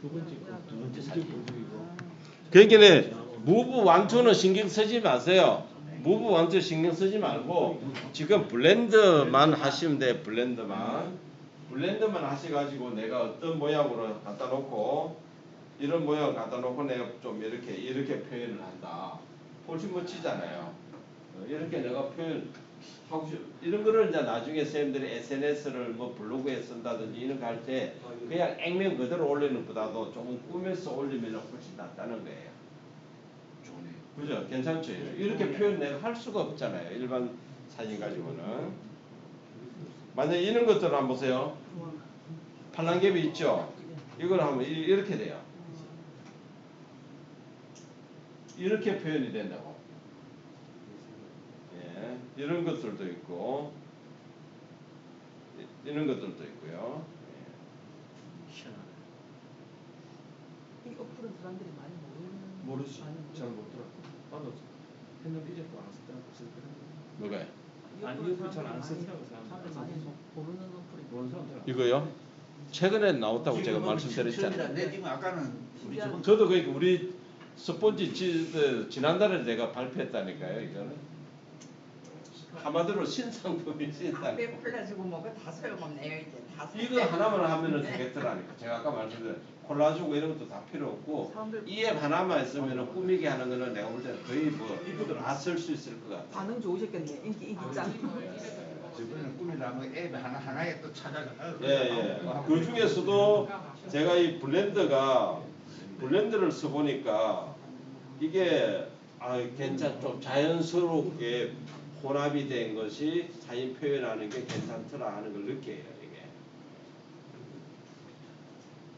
두 번째 거. 두 번째 사진. 그러니까 무브 왕초는 신경 쓰지 마세요. 무브 왕초 신경 쓰지 말고 지금 블렌드만 하시면 돼. 블렌드만 하셔가지고 내가 어떤 모양으로 갖다 놓고 이런 모양 갖다 놓고 내가 좀 이렇게 표현을 한다. 훨씬 멋지잖아요. 이렇게 내가 표현하고 이런 거를 이제 나중에 선생님들이 SNS를 뭐 블로그에 쓴다든지 이런 거 할 때 그냥 액면 그대로 올리는 것보다도 조금 꾸며서 올리면 훨씬 낫다는 거예요. 좋네. 그죠? 괜찮죠? 이렇게 표현 내가 할 수가 없잖아요. 일반 사진 가지고는. 만약에 이런 것들을 한번 보세요. 팔랑개비 있죠? 이걸 하면 이렇게 돼요. 이렇게 표현이 된다고. 예, 이런 것들도 있고 이런 것들도 있고요. 희한하네. 이 어플은 사람들이 많이 모르는. 모르지. 많이 잘 못 들어. 나도 했는데 이제 또안 쓰더라고. 뭐가요? 아니 이거 잘안 쓰더라고 사람들 많이 모르는 어플이. 모르는 사람 잘. 이거요? 최근에 나왔다고 제가 지금은 말씀드렸잖아요. 처음이라 내 지금 아까는 우리 집은 저도 그러니까 우리 스폰지 지난달에 내가 발표했다니까요. 이거는 한마디로 신상품이 신상품. 담배 콜라주고 뭐가 다 소용없네요. 이제 다 이거 하나만 하면은 되겠더라니까. 제가 아까 말씀드린 콜라주고 이런 것도 다 필요 없고 이 앱 하나만 있으면은 꾸미기 하는 거는 내가 볼 때는 거의 다 쓸 수 있을 것 같아요. 반응 좋으셨겠네. 인기 짱. 저번에 꾸미려면 앱 하나에 또 찾아가. 예. 그 중에서도 제가 이 블렌드를 써보니까 이게 좀 자연스럽게 혼합이 된 것이 사진 표현하는 게 괜찮더라 하는 걸 느껴요. 이게.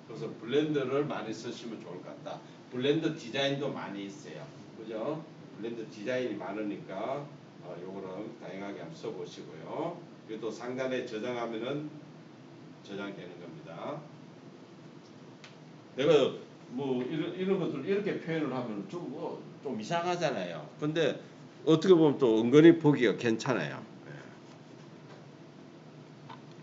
그래서 블렌드를 많이 쓰시면 좋을 것 같다. 블렌드 디자인도 많이 있어요. 그죠? 블렌드 디자인이 많으니까 요거는 다양하게 한번 써보시고요. 그리고 또 상단에 저장하면은 저장되는 겁니다. 내가 뭐 이런 것들 이렇게 표현을 하면 좀 이상하잖아요. 근데 어떻게 보면 또 은근히 보기가 괜찮아요.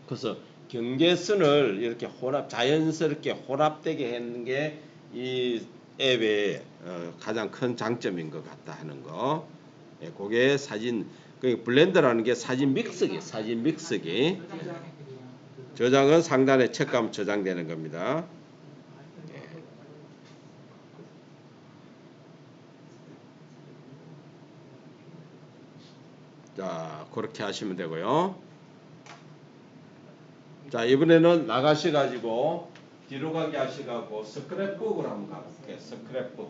그래서 경계선을 이렇게 자연스럽게 혼합되게 하는 게 이 앱의 가장 큰 장점인 것 같다 하는 거. 그게 사진, 블렌더라는 게 사진 믹스기. 저장은 상단에 체크하면 저장되는 겁니다. 자, 그렇게 하시면 되고요. 자, 이번에는 나가셔가지고 뒤로 가게 하시고 스크랩북을 한번 가볼게요. 스크랩북.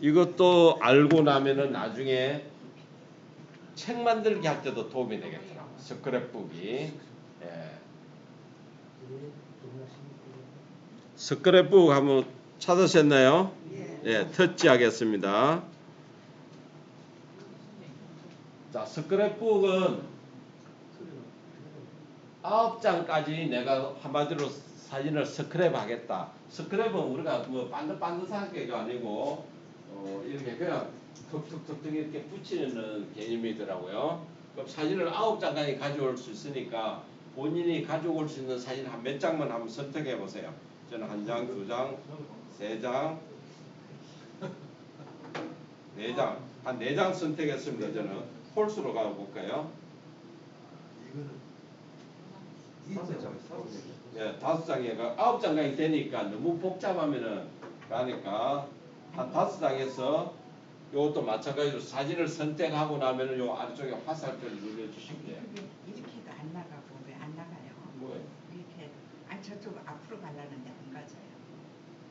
이것도 알고 나면은 나중에 책 만들기 할 때도 도움이 되겠더라고요. 스크랩북이. 예. 스크랩북 한번 찾으셨나요? 예, 터치하겠습니다. 자, 스크랩북은 9장까지 내가 한마디로 사진을 스크랩 하겠다. 스크랩은 우리가 뭐 반듯반듯하게가 아니고 이렇게 그냥 툭툭툭툭 이렇게 붙이는 개념이더라고요. 그럼 사진을 9장까지 가져올 수 있으니까 본인이 가져올 수 있는 사진 한 몇 장만 한번 선택해 보세요. 저는 1장, 2장, 3장, 4장, 한 4장 선택했습니다. 저는 홀수로 가볼까요? 예, 5장에 9장까지 되니까 너무 복잡하면은 가니까 한 5장에서 요것도 마찬가지로 사진을 선택하고 나면은 요 아래쪽에 화살표를 눌러주시면 돼요. 이렇게도 안 나가고 왜 안 나가요? 뭐예요? 이렇게 저쪽 앞으로 가려는데 안 가져요.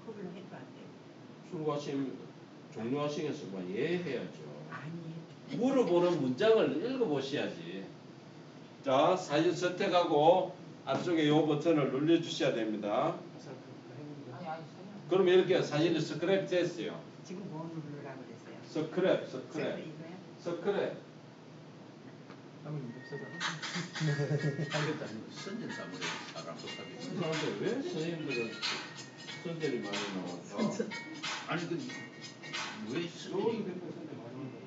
그걸로 해도 안 돼요. 출고하시면 종료하시겠으면 예 해야죠. 아니. 물어보는 문장을 읽어보셔야지. 자, 사진 선택하고 앞쪽에 요 버튼을 눌러주셔야 됩니다. 그러면 이렇게 사진이 스크랩 됐어요. 지금 뭐 누르라고 그랬어요? 스크랩. 이거요? 스크랩. 하면 목사가 선전 사물에 사람 그 사람들 왜 선생님들은 선전이 많이 나올까? 아니 그 왜 요건 선전이 대표 선전 많이 나온다.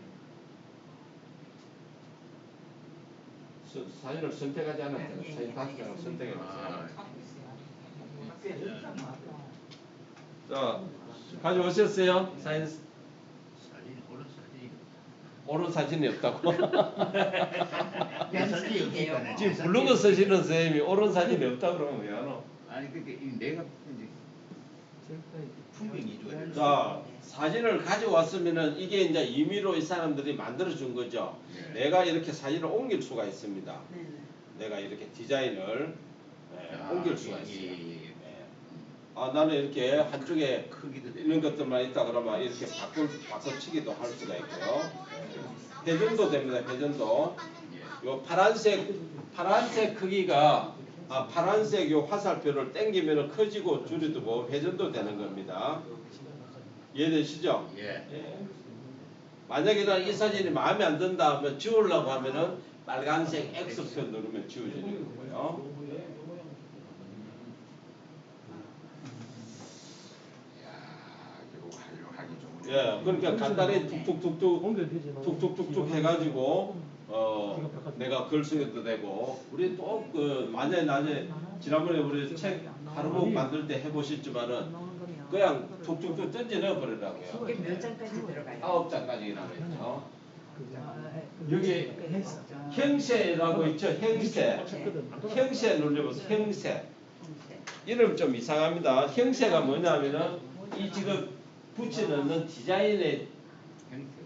사진을 선택하지 않았잖아요. 사진 5장을 선택해 보세요. 자, 가져오셨어요? 사진 사진이 오른 사진이 옳은 사진이 없다고? 사진이 없으니까 지금 블로그 쓰시는 선생님이 옳은 사진이 없다 그러면 왜 안 와? 아니 그게 내가 이제 풍경이 줘야 돼. 자, 사진을 가져왔으면은 이게 이제 임의로 이 사람들이 만들어 준 거죠. 네. 내가 이렇게 사진을 옮길 수가 있습니다. 네네. 내가 이렇게 디자인을 옮길 수가 있어요. 예. 아, 나는 이렇게 한쪽에 크기도 있는 것들만 있다 그러면 이렇게 바꿔치기도 할 수가 있고요. 회전도 됩니다. 회전도. 요 파란색 크기가 파란색 요 화살표를 당기면 커지고 줄이고 회전도 되는 겁니다. 이해되시죠? 예. 만약에 난 이 사진이 마음에 안 든다 하면 지우려고 하면은 빨간색 X표 누르면 지워지는 거고요. 이거 활용하기 좋은. 예, 그러니까 간단히 툭툭툭툭 해가지고 내가 글 쓰기도 되고 우리 또 그 만약에 나중에 지난번에 우리 책 하루목 만들 때 해보셨지만은 그냥 툭툭툭 던져 넣어 버리라고요. 이게 몇 장까지 들어가요? 9장까지 나가죠. 여기 형세라고 있죠. 형세 눌러보세요. 형세. 이름 좀 이상합니다. 형세가 뭐냐면은 이 지금 붙여넣는 디자인의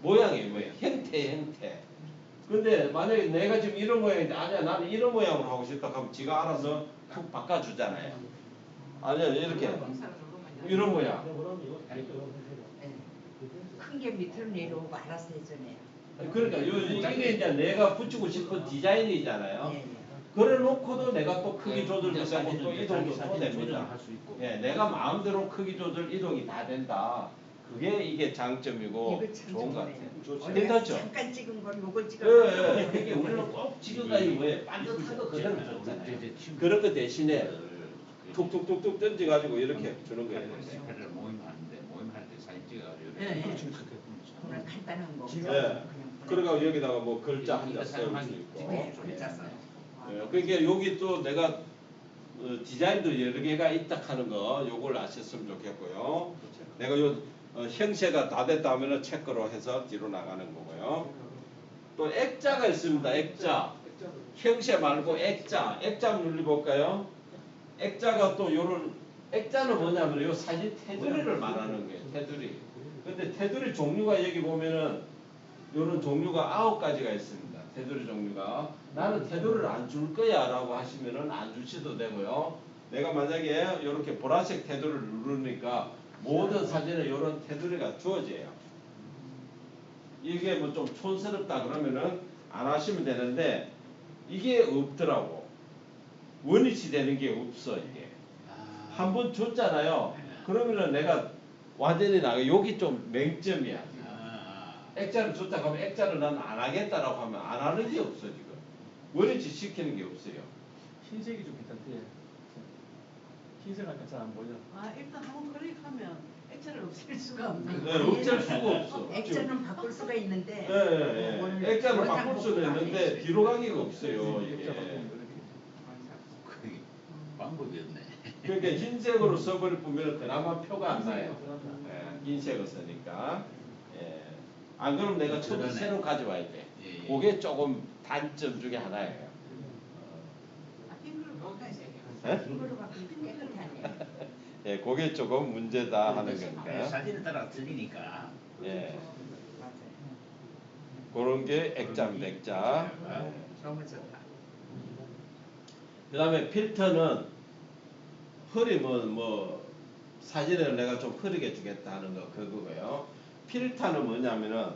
모양이에요. 모양. 형태. 근데 만약에 내가 지금 이런 모양인데 아니야 나는 이런 모양으로 하고 싶다 하면 지가 알아서 툭 바꿔주잖아요. 아니야 이렇게 이런 모양. 큰 게 밑으로 내려오고 알아서 해주네요. 그러니까 이게 이제 내가 붙이고 싶은 디자인이잖아요. 예, 예. 그래 놓고도 내가 또 크기 조절도 이제 되고 또 이동도 또 됩니다. 조절할 수 있고. 예, 내가 마음대로 크기 조절 이동이 다 된다. 그게 이게 장점이고 이거 참 좋은 것 좋네요. 같아요. 내가 괜찮죠? 잠깐 찍은 걸 요걸 찍어. 예, 이게 우리는 꼭 지금까지 뭐에 반듯한 거 그대로 줬잖아요. 그런 거 대신에 툭툭툭툭 던져가지고 이렇게 주는 거예요. 스페를 모임하는데 사진 찍어가지고. 예, 예. 오늘 간단한 거. 예. 그냥 그러니까 여기다가 뭐 글자 한 자 세울 수 있고. 네, 글자 써요. 예, 그러니까 여기 또 내가 디자인도 여러 개가 있다 하는 거 요걸 아셨으면 좋겠고요. 내가 요 형세가 다 됐다 하면은 체크로 해서 뒤로 나가는 거고요. 또 액자가 있습니다. 액자. 형세 말고 액자. 액자 눌러볼까요? 액자가 또 요런 액자는 뭐냐면 요 사진 테두리를 말하는 거예요. 테두리. 근데 테두리 종류가 여기 보면은 요런 종류가 9가지가 있습니다. 테두리 종류가. 나는 테두리를 안 줄 거야 라고 하시면은 안 주셔도 되고요. 내가 만약에 요렇게 보라색 테두리를 누르니까 모든 사진에 요런 테두리가 주어져요. 이게 뭐 좀 촌스럽다 그러면은 안 하시면 되는데 이게 없더라고. 원위치 되는 게 없어 이게. 한 번 줬잖아요. 그러면은 내가 완전히 나가 여기 좀 맹점이야. 액자를 줬다 하면 액자를 난 안 하겠다라고 하면 안 하는 게 없어 지금. 원위치 시키는 게 없어요. 흰색이 좀 괜찮대. 흰색 하니까 잘 안 보여. 일단 한번 클릭하면 액자를 없앨 수가 없네. 네, 없앨 수가 없어. 액자는 바꿀 수가 있는데. 예. 액자를 원상 바꿀 수는 복구가 있는데 아니에요. 뒤로 가기가 없어요 이게. 액자 바꾸면 이렇게. 그게 방법이 없네. 그러니까 흰색으로 써버릴 보면 그나마 표가 안 나요. 예, 흰색을 쓰니까. 예. 안 그러면 내가 처음에 새로 가져와야 돼. 예. 그게 조금 단점 중에 하나예요. 핑크를 바꿔야지. 예? 이거로 바꾸면 깨끗하네요. 예, 그게 조금 문제다 하는 겁니다. 사진에 따라 틀리니까. 예. 맞아요. 그런 게 액자입니다, 액자. 너무 좋다. 그 다음에 필터는 흐리면 뭐 사진을 내가 좀 흐리게 주겠다 하는 거 그거고요. 필터는 뭐냐면은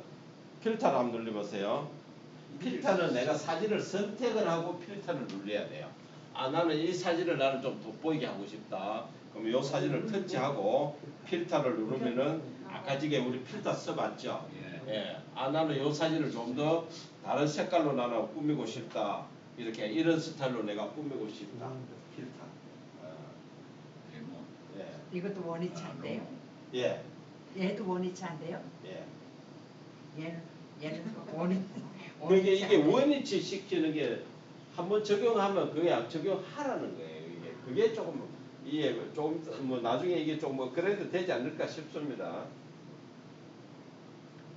필터를 한번 눌러보세요. 필터는 내가 사진을 선택을 하고 필터를 눌러야 돼요. 나는 이 사진을 나는 좀 돋보이게 하고 싶다. 그럼 이 사진을 터치하고 필터를 누르면은 아까 전에 우리 필터 써봤죠. 예. 나는 이 사진을 좀 더 다른 색깔로 나는 꾸미고 싶다. 이렇게 이런 스타일로 내가 꾸미고 싶다. 필터. 예. 이것도 원위치 한대요. 예. 얘도 원위치 한대요. 예. 얘는 원위치. 그러니까 이게 원위치 시키는 게 한번 적용하면 그게 적용하라는 거예요. 이게 그게 조금 이게 좀 뭐 나중에 이게 좀 뭐 그래도 되지 않을까 싶습니다.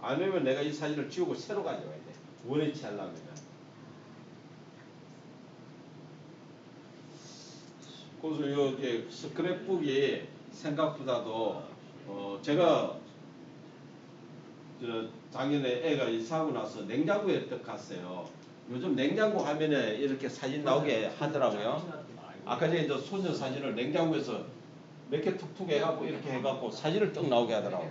아니면 내가 이 사진을 지우고 새로 가져와야 돼. 원위치 하려면은. 그래서 이게 스크랩북이 생각보다도 제가 작년에 애가 이사하고 나서 냉장고에 딱 갔어요. 요즘 냉장고 화면에 이렇게 사진 나오게 하더라고요. 아까 전에 저 소녀 사진을 냉장고에서 몇 개 툭툭 해갖고 이렇게 해갖고 사진을 딱 나오게 하더라고.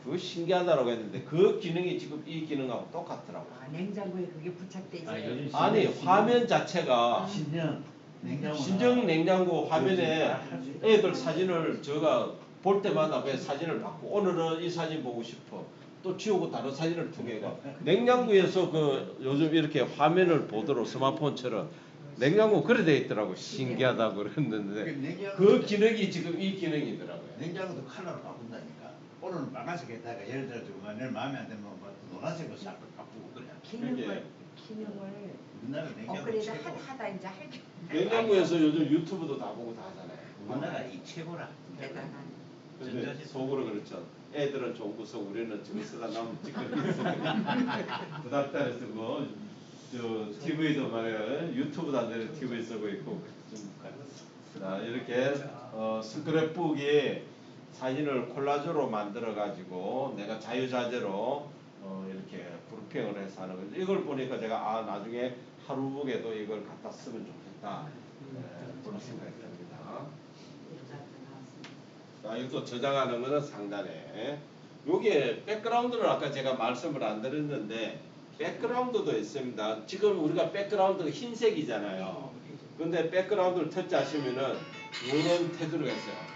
그거 신기하다라고 했는데 그 기능이 지금 이 기능하고 똑같더라고요. 아, 냉장고에 그게 부착돼 있어요. 요즘 아니 화면 자체가 신형 냉장고 화면에 애들 사진을 제가 볼 때마다 왜 사진을 받고 오늘은 이 사진 보고 싶어. 또 지우고 다른 사진을 두 개가 냉장고에서 그 요즘 이렇게 화면을 보도록 스마트폰처럼 냉장고 그래 돼 있더라고. 신기하다고 그랬는데 그 기능이 지금 이 기능이더라고요. 냉장고도 컬러를 바꾼다니까. 오늘은 빨간색 했다가 예를 들어 내일 마음에 안 들면 뭐 노란색으로 싹 바꾸고 그래. 기능을 우리나라 냉장고 업그레이드 최고. 하다 이제 할게. 냉장고에서 요즘 유튜브도 다 보고 다 하잖아요. 우리나라 이 최고라. 대단한. 근데 속으로 그렇죠. 애들은 좋고서 우리는 지금 쓰다 남은 찌꺼기 있어. 구닥다리 쓰고 저 TV도 말이야 유튜브도 안 되는 TV 쓰고 있고 좀 자, 이렇게 스크랩북이 사진을 콜라주로 만들어 가지고 내가 자유자재로 이렇게 브리핑을 해서 하는 거죠. 이걸 보니까 제가 아 나중에 하루북에도 이걸 갖다 쓰면 좋겠다 그런 생각이 듭니다. 자, 이것도 저장하는 거는 상단에 요게 백그라운드를 아까 제가 말씀을 안 드렸는데 백그라운드도 있습니다. 지금 우리가 백그라운드가 흰색이잖아요. 근데 백그라운드를 터치하시면은 이런 테두리가 있어요.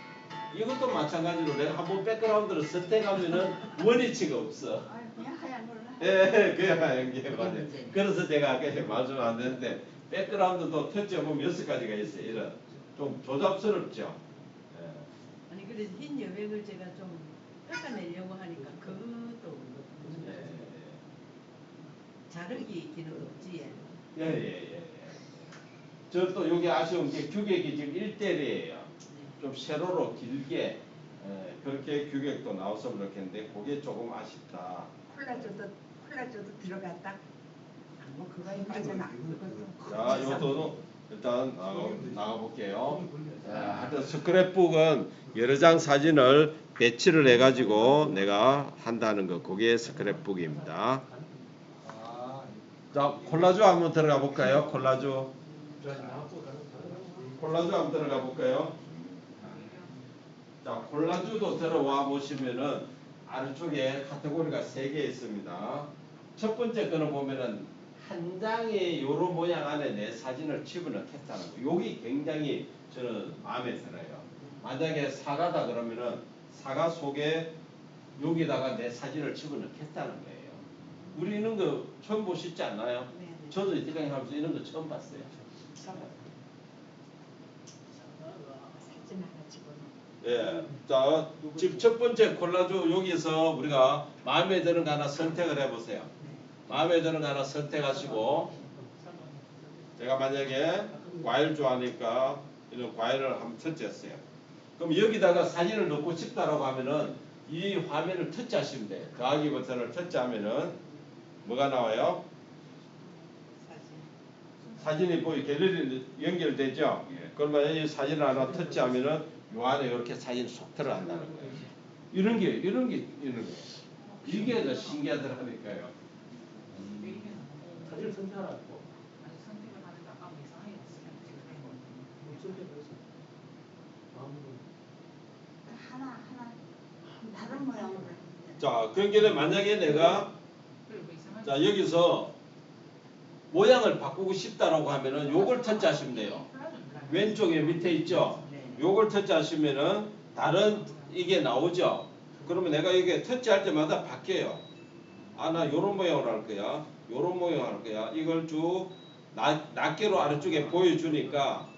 이것도 마찬가지로 내가 한번 백그라운드를 선택하면은 원위치가 없어. 그냥 하얀 걸로. 예, 그냥 하얀 게 맞아요. 그래서 제가 아까 말씀 안 드렸는데 백그라운드도 터치해보면 6가지가 있어요. 이런 좀 조잡스럽죠. 아니 그래서 흰 여백을 제가 좀 깎아내려고 하니까 그것도 자르기 기능 없지. 예. 저 또 여기 아쉬운 게 규격이 지금 1대1이에요. 좀 세로로 길게 그렇게 규격도 나왔으면 좋겠는데 그게 조금 아쉽다. 콜라줘도 들어갔다. 뭐 그거에 빠져나. 자, 이것도 일단 나가 볼게요. 하여튼 스크랩북은 여러 장 사진을 배치를 해가지고 내가 한다는 거, 그게 스크랩북입니다. 자, 콜라주 한번 들어가 볼까요? 콜라주 한번 들어가 볼까요? 자, 콜라주도 들어와 보시면은 아래쪽에 카테고리가 3개 있습니다. 첫 번째 거는 보면은 한 장의 요런 모양 안에 내 사진을 집어넣겠다는 거. 여기 굉장히 저는 마음에 들어요. 만약에 사과다 그러면은 사과 속에 여기다가 내 사진을 집어넣겠다는 거예요. 우리 이런 거 처음 보시지 않나요? 네. 저도 이때까지 하면서 이런 거 처음 봤어요. 사진 하나 집어넣어. 예. 자, 지금 첫 번째 콜라주 여기서 우리가 마음에 드는 거 하나 선택을 해보세요. 마음에 드는 거 하나 선택하시고 제가 만약에 과일 좋아하니까 이런 과일을 한번 터치했어요. 그럼 여기다가 사진을 넣고 싶다라고 하면은 이 화면을 터치하시면 돼요. 더하기 버튼을 터치하면은 뭐가 나와요? 사진이 보이 갤러리 연결되죠? 그러면 이 사진을 하나 터치하면은 요 안에 이렇게 사진 속 들어간다는 거예요. 이런 게 이게 더 신기하더라니까요. 사진을 선택하라고. 선택을 하다가 아무 이상하게 하나 다른 모양으로. 자, 그러니까 만약에 내가 자 여기서 모양을 바꾸고 싶다라고 하면은 요걸 터치하시면 돼요. 왼쪽에 밑에 있죠? 요걸 터치하시면은 다른 이게 나오죠? 그러면 내가 이게 터치할 때마다 바뀌어요. 아, 나 요런 모양으로 할 거야. 요런 모양으로 할 거야. 이걸 쭉 낱개로 아래쪽에 보여주니까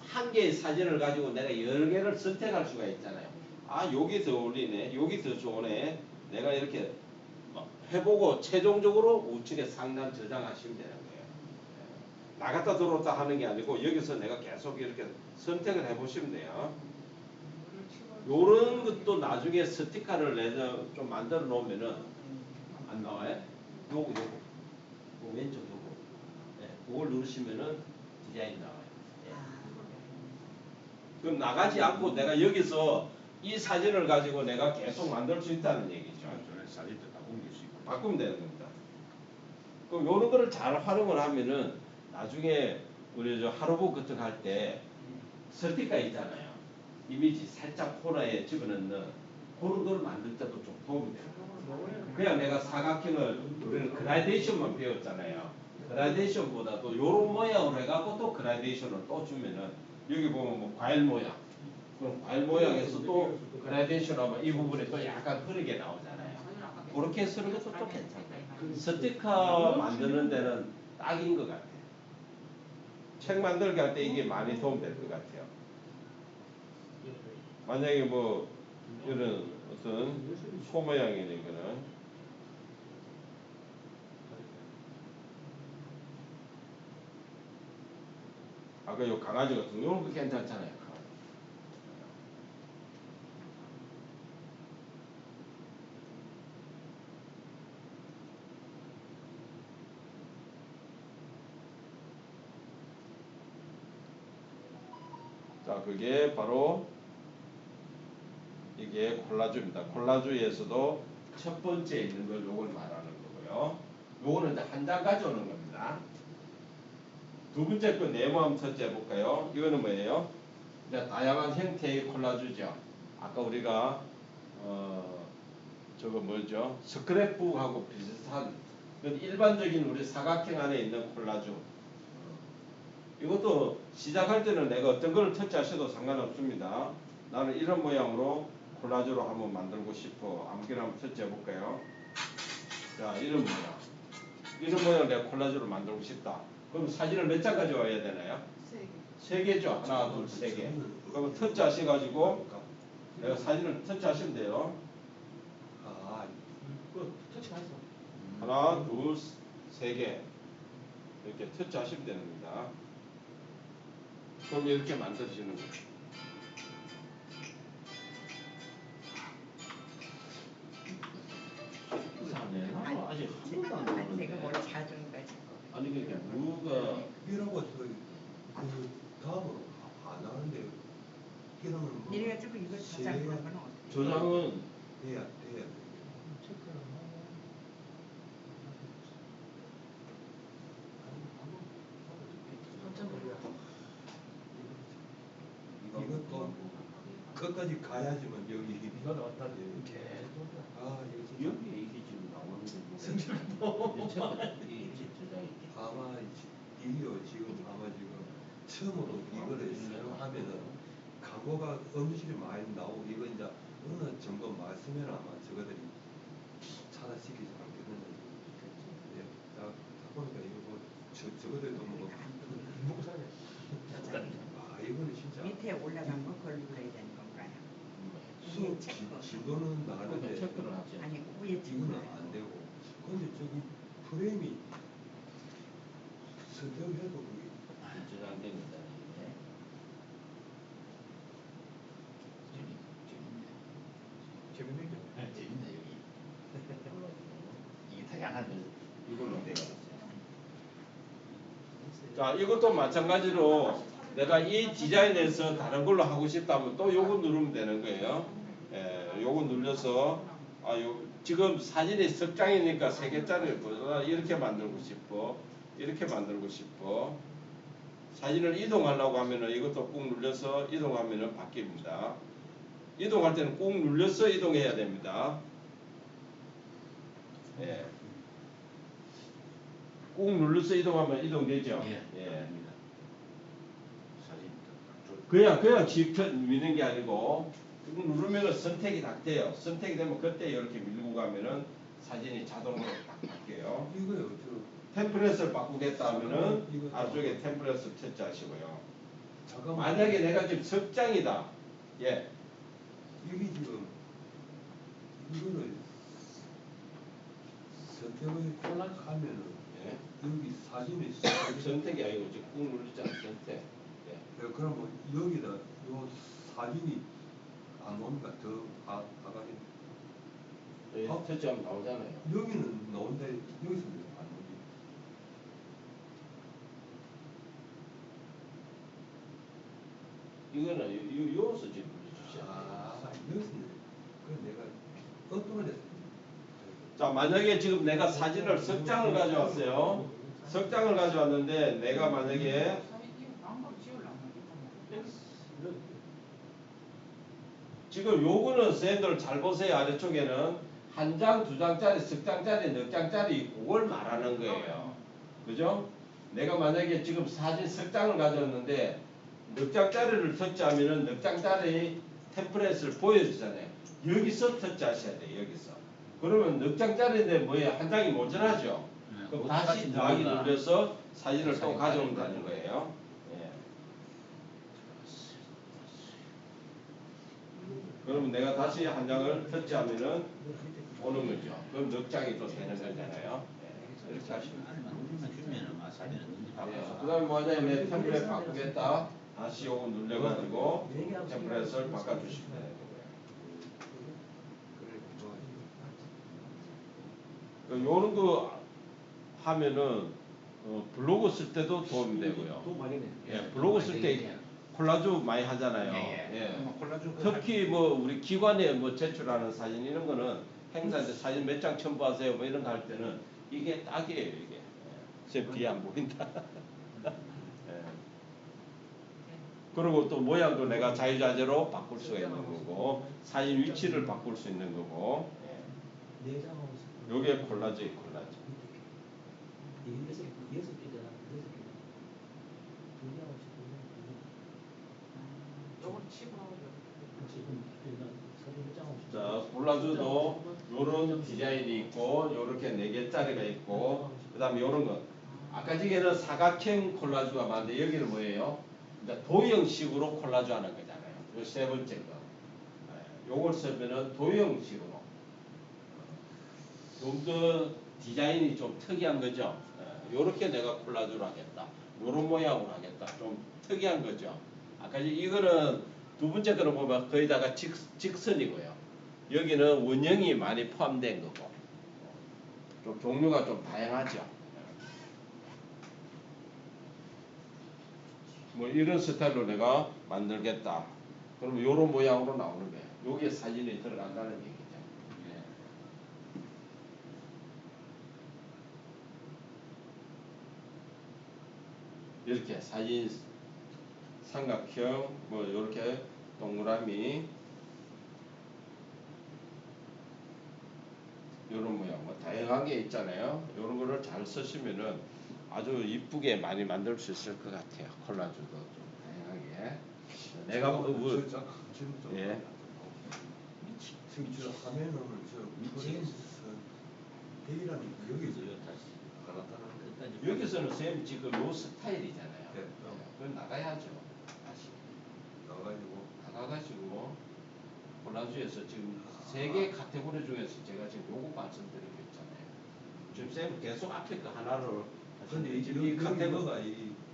한 개의 사진을 가지고 내가 여러 개를 선택할 수가 있잖아요. 아, 여기 더 어울리네. 여기 더 좋네. 내가 이렇게 해보고 최종적으로 우측에 상단 저장하시면 되는 거예요. 나갔다 들어왔다 하는 게 아니고 여기서 내가 계속 이렇게 선택을 해보시면 돼요. 요런 것도 나중에 스티커를 내서 좀 만들어 놓으면은 안 나와요? 요거 왼쪽 요거. 네, 그걸 누르시면은 디자인 나와요. 예. 그럼 나가지 않고 내가 여기서 이 사진을 가지고 내가 계속 만들 수 있다는 얘기죠. 저는 사진도 다 옮길 수 있고. 바꾸면 되는 겁니다. 그럼 요런 거를 잘 활용을 하면은 나중에 우리 저 하로보 같은 거 할 때 스티커 있잖아요. 이미지 살짝 코너에 집어넣는 그런 걸 만들 때도 좀 도움이 돼요. 그냥 내가 사각형을 우리는 그라데이션만 배웠잖아요. 그라데이션보다도 요런 모양으로 해갖고 또 그라데이션을 또 주면은 여기 보면 뭐 과일 모양. 그럼 과일 모양에서 또 그라데이션 하면 이 부분에 또 약간 흐르게 나오잖아요. 그렇게 쓰는 것도 좀 괜찮아요. 스티커 만드는 데는 딱인 것 같아요. 책 만들기 할 때 이게 많이 도움될 것 같아요. 만약에 뭐 이런 어떤 소 모양이네 이거는 아까 요 강아지 같은 거 이런 거 괜찮잖아요. 자, 그게 바로 이게 콜라주입니다. 콜라주에서도 첫 번째 있는 걸 요걸 말하는 거고요. 요거는 이제 한 장 가져오는 겁니다. 두 번째 거 네모 한번 터치해 볼까요? 이거는 뭐예요? 이제 다양한 형태의 콜라주죠. 아까 우리가 저거 뭐죠? 스크랩북하고 비슷한 일반적인 우리 사각형 안에 있는 콜라주. 이것도 시작할 때는 내가 어떤 걸 터치하셔도 상관없습니다. 나는 이런 모양으로 콜라주로 한번 만들고 싶어. 아무거나 한번 터치해 볼까요? 자, 이런 모양. 이런 모양을 내가 콜라주로 만들고 싶다. 그럼 사진을 몇 장 가져와야 되나요? 3개. 3개죠. 하나, 둘, 3개. 그러면 터치 하셔가지고 내가 사진을 터치하시면 돼요. 하나, 둘, 3개. 이렇게 터치하시면 되는 겁니다. 그럼 이렇게 만들어지는 거예요. 이상하네. 나는 아직 한 번도 안 제가 나오는데. 뭘 찾은 거지. 아니 그러니까 누가 이러고 그 다음으로 안 나오는데 이러면 뭐 이래가지고 이걸 저장하는 건 어떻게? 저장은 돼야 이것도 끝까지 가야지만 여기 이거 왔다 이렇게 여기에 이게 지금 나오는 게 이 저장이 아마 이게요 지금 아마 지금 처음으로 이거를 사용하면은 광고가 음식이 많이 나오고 이거 이제 어느 정도 말씀면 아마 저거들이 차단시키지 않겠느냐. 예, 딱 보니까 이거 뭐 저거들도 뭐 먹고 살아야 돼. 이거는 진짜 밑에 올라간 거 그걸 눌러야 되는 건가요? 수업 진도는 나가는데 체크를 하죠. 아니 위에 이거는 안 되고 근데 저기 프레임이 선택해도 그게 저장됩니다. 재밌네. 재밌네 여기. 이게 다양한 이걸로 되어 있어요. 자, 이것도 마찬가지로 내가 이 디자인에서 다른 걸로 하고 싶다면 또 요거 누르면 되는 거예요. 예, 요거 눌러서 지금 사진이 석 장이니까 3개짜리를 보여서 이렇게 만들고 싶어. 이렇게 만들고 싶어. 사진을 이동하려고 하면은 이것도 꾹 눌러서 이동하면은 바뀝니다. 이동할 때는 꾹 눌러서 이동해야 됩니다. 예. 꾹 눌러서 이동하면 이동되죠? 예. 그냥 직접 미는 게 아니고 꾹 누르면은 선택이 딱 돼요. 선택이 되면 그때 이렇게 밀고 가면은 사진이 자동으로 딱 바뀌어요. 이거요 템플릿을 바꾸겠다 하면은 앞쪽에 템플릿을 터치하시고요. 잠깐만 만약에 내가 지금 석 장이다. 예. 이게 지금 이거를 선택을 하면은 예. 여기 사진이 선택이 아니고 지금 꾹 누르잖아 선택. 예. 그러면 여기다 요 사진이 안 옵니까? 더 가까이 예, 터치하면 나오잖아요. 여기는 나온데 여기서 왜 안 오지? 이거는 요서 지금 눌러주셔야 돼요. 아 여기서 그 내가 엉뚱하게 자, 만약에 지금 내가 사진을 석 장을 가져왔어요. 석 장을 가져왔는데 내가 만약에 지금 요거는 선생님들 잘 보세요. 아래쪽에는 한 장, 두 장짜리, 석 장짜리, 넉 장짜리 그걸 말하는 거예요. 그죠? 내가 만약에 지금 사진 석 장을 가져왔는데 넉 장짜리를 터치하면은 넉 장짜리 템플릿을 보여주잖아요. 여기서 터치하셔야 돼요. 여기서. 그러면 넉 장짜리인데 뭐예요? 한 장이 모자라죠? 그럼 다시 더하기 눌려서 사진을 또 가져오면 되는 거예요. 예. 그러면 내가 다시 한 장을 터치하면은 오는 거죠. 그럼 넉 장이 또 되는 거잖아요. 예. 이렇게 하시면 돼요. 그 다음에 만약에 내 템플릿 바꾸겠다. 다시 요거 눌려가지고 템플릿을 바꿔주시면 되는 거예요. 요런 거 하면은 블로그 쓸 때도 도움이 되고요. 예, 블로그 쓸 때 콜라주 많이 하잖아요. 예. 특히 뭐 우리 기관에 뭐 제출하는 사진 이런 거는 행사인데 사진 몇 장 첨부하세요 뭐 이런 거 할 때는 이게 딱이에요 이게. 제 뒤에 안 보인다. 예. 그리고 또 모양도 내가 자유자재로 바꿀 수가 있는 거고 사진 위치를 바꿀 수 있는 거고. 예. 요게 콜라주의 콜라주. 자, 콜라주도 요런 디자인이 있고 요렇게 4개짜리가 있고 그 다음에 요런 거 아까 지게는 사각형 콜라주가 많은데 여기는 뭐예요? 그러니까 도형식으로 콜라주 하는 거잖아요. 요 세 번째 거. 요걸 쓰면은 도형식으로 좀 더 디자인이 좀 특이한 거죠. 요렇게 내가 콜라주를 하겠다. 요런 모양으로 하겠다. 좀 특이한 거죠. 아까 이거는 두 번째 거는 보면 거의 다가 직선이고요. 여기는 원형이 많이 포함된 거고 좀 종류가 좀 다양하죠. 뭐 이런 스타일로 내가 만들겠다. 그럼 요런 모양으로 나오는 거예요. 요게 사진에 들어간다는 얘기죠. 이렇게 사진 삼각형 뭐 이렇게 동그라미 이런 모양 뭐 다양한 게 있잖아요. 이런 거를 잘 쓰시면은 아주 이쁘게 많이 만들 수 있을 것 같아요. 콜라주도 좀 다양하게. 내가 예. 지금 저 화면을 대기라는 여기서 여기서는 선생님 지금 요 스타일이잖아요. 네. 그건 나가야죠. 다시 나가가지고 콜라주에서 지금 3개 카테고리 중에서 제가 지금 요거 말씀드리고 있잖아요. 지금 쌤 계속 앞에 거 하나를 근데 지금 이 카테고리가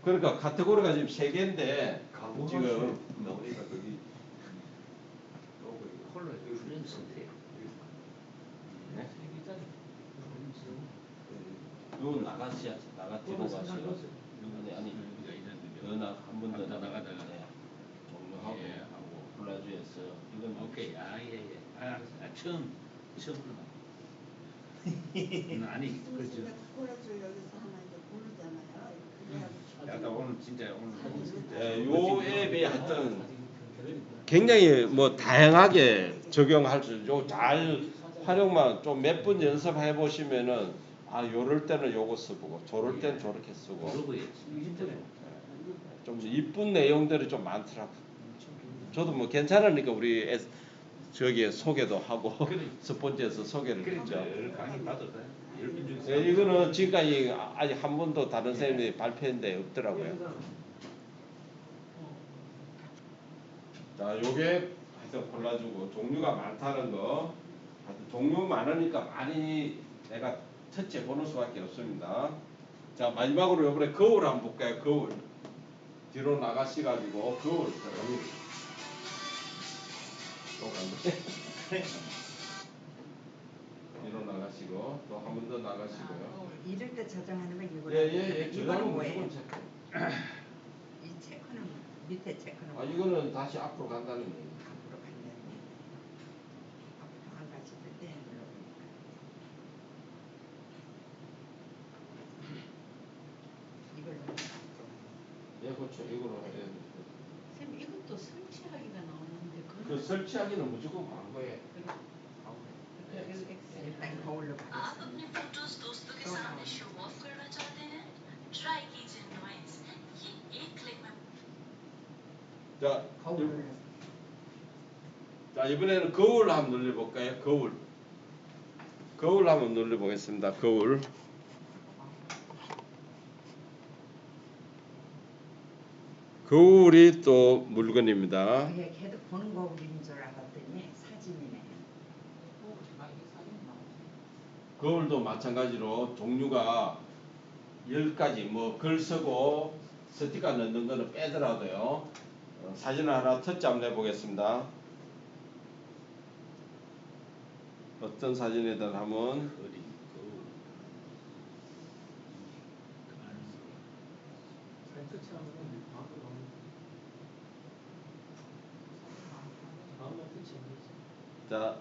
그러니까 카테고리가 지금 3개인데 지금 나오니까 거기 콜라 프렌스인데 네? 요 나가 뒤로 가시요. 아니 연락 한 번 더 나가다가 종료하고 콜라주에서 이건 오케이 예예 처음으로 아니 그렇죠. 콜라주를 여기서 하나 이제 고르잖아요. 그래가지고 약간 오늘 진짜 오늘 예, 요 앱이 하여튼 굉장히 뭐 다양하게 적용할 수 있고 잘 활용만 좀 몇 번 연습해 보시면은 아 요럴 때는 요거 써보고 저럴 때는 저렇게 쓰고 좀 이쁜 내용들이 좀 많더라고. 저도 뭐 괜찮으니까 우리 저기 소개도 하고 스폰지에서 소개를 했죠. 강의 받아서 10분 중에서 네, 이거는 지금까지 아직 한 번도 다른 선생님이 발표한 데 없더라고요. 자, 요게 하여튼 콜라주고 종류가 많다는 거. 하여튼 종류 많으니까 많이 내가 터치해 보는 수밖에 없습니다. 자 마지막으로 이번에 거울 한번 볼까요? 거울 뒤로 나가시가지고 거울 또 간다. 뒤로 나가시고 또 한 번 더 나가시고요. 이럴 때 저장하는 건 이거예요. 예예예. 이거는 저장은 뭐예요? 무조건 체크. 이 체크는 밑에 체크는 아 이거는 다시 앞으로 간다는 얘기. 앞으로 간다는 얘기. 앞으로 안 가실 때 눌러보니까. 이걸로 예 그렇죠. 이거로 예. 쌤 이것도 설치하기가 나오는데 그 설치하기는 무조건 광고에. 일단 거울로 आप 가겠습니다. अपने फोटोज दोस्तों के सामने शो ऑफ करना चाहते हैं ट्राई कीजिए नॉइज ये एक क्लिक में 자, 거울을 자 이번에는 거울 한번 눌러볼까요? 거울. 거울 한번 눌러보겠습니다. 거울. 거울이 또 물건입니다. 이게 걔도 보는 거울인 줄 알았더니 사진이네. 거울도 마찬가지로 종류가 10가지 뭐 글 쓰고 스티커 넣는 거는 빼더라도요. 사진을 하나 터치 한번 해보겠습니다. 어떤 사진이든 하면 그림, 거울. 사진 터치하면은 바로 나오는 다음날 터치하면 되지. 자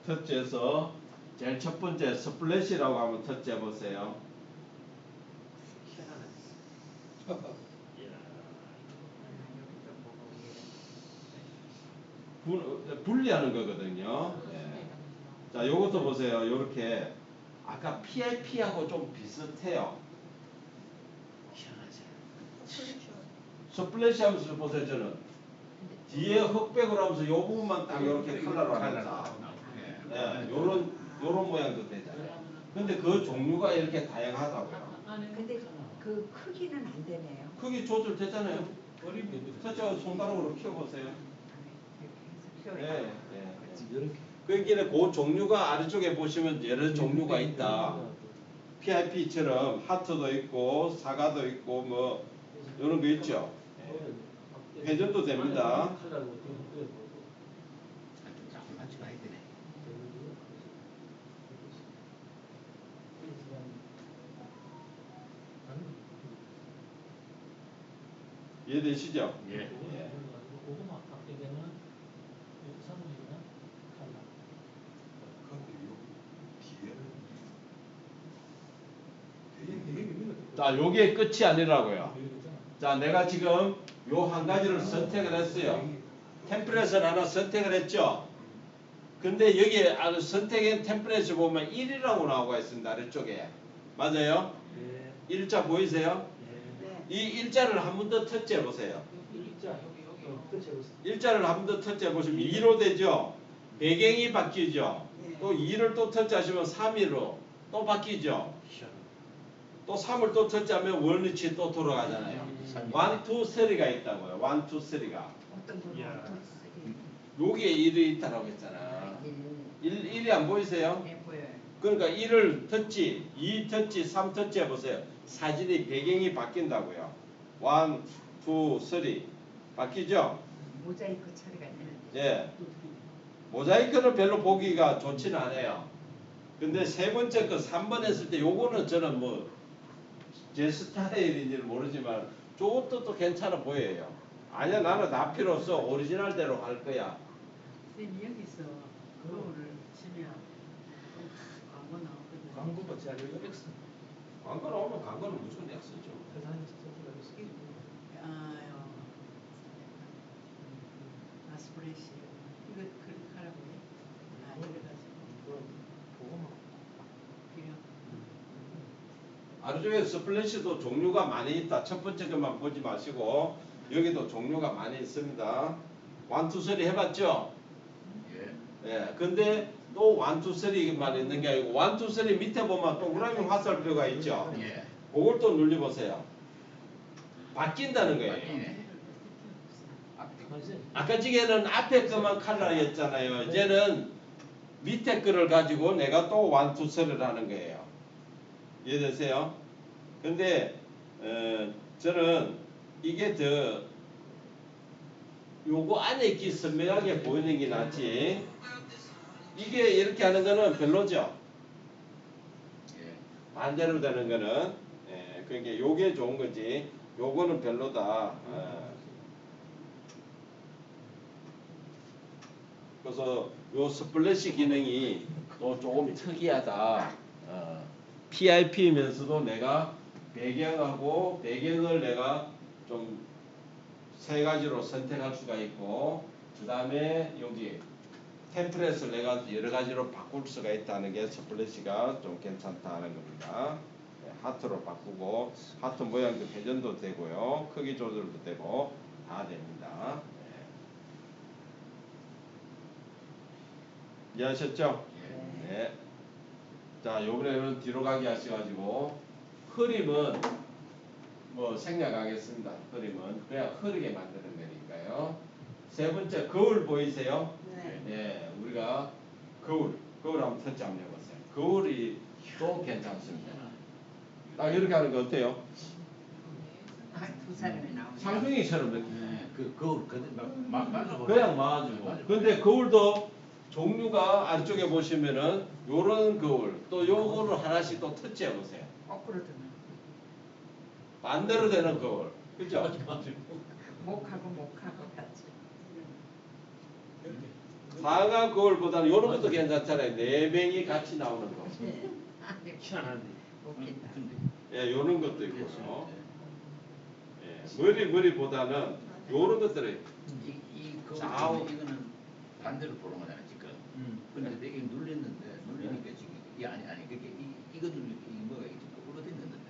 터치해서 제일 첫 번째 스플래시라고 한번 터치해 보세요. 분리하는 거거든요. 예. 자, 요것도 보세요. 요렇게 아까 PIP하고 좀 비슷해요. 스플래시 하면서 보세요. 저는 뒤에 흑백으로 하면서 요 부분만 딱 요렇게 컬러로 하면서 예, 요런 모양도 되잖아요. 근데 그 종류가 이렇게 다양하다고요. 근데 그 크기는 안 되네요. 크기 조절 되잖아요. 터치하고 손가락으로 키워보세요. 이렇게 예, 해서 예. 이렇게. 그러니까 그 종류가 아래쪽에 보시면 여러 종류가 있다. PIP처럼 하트도 있고 사과도 있고 뭐 이런 거 있죠. 회전도 됩니다. 같이 가야 되네. 이해되시죠? 예. 고구마 깎게 되면 사무실이나 칼라. 근데 요 뒤에는 자, 요게 끝이 아니라고요. 자, 내가 지금 요 한 가지를 선택을 했어요. 템플릿을 하나 선택을 했죠. 근데 여기에 선택한 템플릿을 보면 1이라고 나오고 있습니다. 아래쪽에. 맞아요? 예. 일자 보이세요? 예. 이 일자를 한 번 더 터치해 보세요. 일자 여기 터치해보세요. 일자를 한 번 더 터치해 보시면 2로 되죠. 배경이 바뀌죠. 또 2를 또 터치하시면 3으로 또 바뀌죠. 또 3을 또 터치하면 원위치 또 돌아가잖아요. 1, 2, 3가 있다고요. 1, 2, 3가. 어떤 거는 야. 어떤 쓰기. 여기에 1이 있다라고 했잖아. 1이 안 보이세요? 네, 보여요. 그러니까 1을 터치, 2 터치, 3 터치 해보세요. 사진이 배경이 바뀐다고요. 1, 2, 3 바뀌죠? 모자이크 처리가 되는데. 예. 모자이크는 별로 보기가 좋지는 않아요. 근데 세 번째 거 3번 했을 때 요거는 저는 뭐 제 스타일인지는 모르지만 저것도 또 괜찮아 보여요. 아니야 나는 다 필요 없어. 오리지널대로 할 거야. 쌤 여기서 거울을 치면 광고 나오거든요. 광고 받지 않으면 X. 광고 나오면 광고는 무조건 X죠. 회사에서 선택하겠어. 아스프레시 이거 클릭하라고요? 아 이래가지고 필요. 아래쪽에 스플래시도 종류가 많이 있다. 첫 번째 것만 보지 마시고 여기도 종류가 많이 있습니다. 1, 2, 3 해봤죠? 예. 예. 근데 또 1, 2, 3만 있는 게 아니고 1, 2, 3 밑에 보면 동그라미 화살표가 있죠? 예. 그걸 또 눌러보세요. 바뀐다는 거예요. 바뀌네. 아까 지게는 앞에 것만 컬러였잖아요. 이제는 밑에 거를 가지고 내가 또 1, 2, 3를 하는 거예요. 이해되세요? 근데 저는 이게 더 요거 안에 있기 선명하게 보이는 게 낫지. 이게 이렇게 하는 거는 별로죠. 예. 반대로 되는 거는 그러니까 요게 좋은 거지. 요거는 별로다. 그래서 요 스플래시 기능이 또 조금 특이하다. PIP면서도 내가 배경을 내가 좀 세 가지로 선택할 수가 있고, 그 다음에 여기 템플릿을 내가 여러 가지로 바꿀 수가 있다는 게 스플래시가 좀 괜찮다는 겁니다. 하트로 바꾸고 하트 모양도 회전도 되고요, 크기 조절도 되고 다 됩니다. 이해하셨죠? 네. 자, 요번에는 뒤로 가기 하셔가지고 흐림은 뭐 생략하겠습니다. 흐림은 그냥 흐르게 만드는 거니까요. 세 번째, 거울 보이세요? 네. 우리가 거울 한번 터치 한번 해보세요. 거울이 또 괜찮습니다. 딱 이렇게 하는 거 어때요? 두 사람이 나오네. 상승이처럼 이렇게. 그 거울 맞아. 그냥 맞아주고. 근데 거울도 종류가 안쪽에 보시면은 요런 거울, 또 요거를 하나씩 또 터치해 보세요. 거꾸로 드는. 반대로 되는 거울. 그죠? 목하고 같이. 상하 거울보다는 요런 것도 괜찮잖아요. 네 명이 같이 나오는 거. 희한한데. 웃긴다. 예, 요런 것도 있고요. 예, 머리보다는 요런 것들이 이 좌우. 이거는 반대로 보는 거잖아 지금. 근데 내가 눌렸는데 눌리니까 지금 이게 아니 그게 이거 눌리고 이 뭐가 이게 거꾸로 됐는데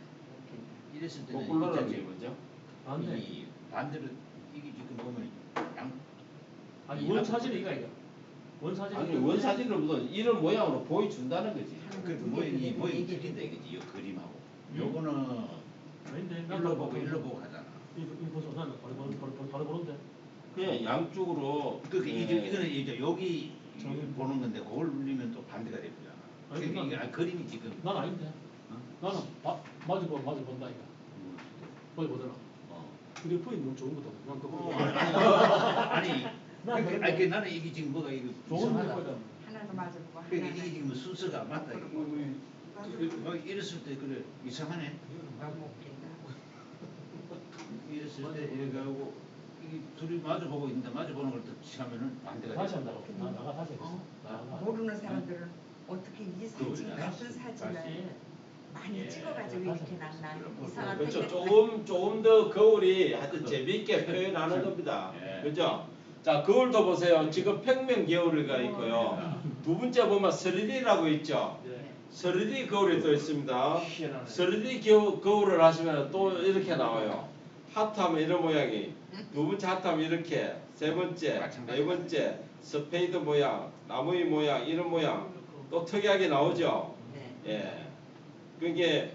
이랬을 때는 거꾸로라는 게 뭐죠? 이 반대로 이게 지금 보면 아니 원사진 이거 아니야. 원사진. 아니 원사진을 무슨 이런 모양으로 보여준다는 거지. 그 모양이 틀린다 이거지. 이 그림하고 요거는 아닌데. 일로 보고 하잖아. 이거 보소. 나는 바로 보는데. 그냥 양쪽으로. 이거는 이제 여기 보는 건데 그걸 눌리면 또 반대가 되잖아. 아니, 이게 그림이 지금. 난 아닌데. 나는 마주 본다 이거. 거기 보더라. 근데 포인트 너무 좋은 거다. 난 그거. 아니 나는 이게 지금 뭐가 이거 좋은 이상하다. 거다. 하나도 맞아보고 그러니까 하나는 이게 지금 순서가 맞다 이거. 막 이랬을 때 그래 이상하네. 너무 웃긴다. 이랬을 때 이렇게 하고 이 둘이 마주 보고 있는데 마주 보는 걸 하면은 반대가 다시 돼. 한다고. 나가 다시 했어. 모르는 사람들은 어떻게 이 사진 같은 사진을 많이 찍어가지고 이렇게 놨나 이상한. 그렇죠. 조금 더 거울이 하여튼 재미있게 표현하는 겁니다. 그죠? 자, 거울도 보세요. 지금 평면 거울이가 있고요. 두 번째 보면 3D라고 있죠. 3D 거울이 또 있습니다. 3D 거울을 하시면 또 이렇게 나와요. 하트하면 이런 모양이, 두 번째 하트하면 이렇게, 세 번째, 네 번째 스페이드 모양, 나무의 모양, 이런 모양 또 특이하게 나오죠. 예. 그게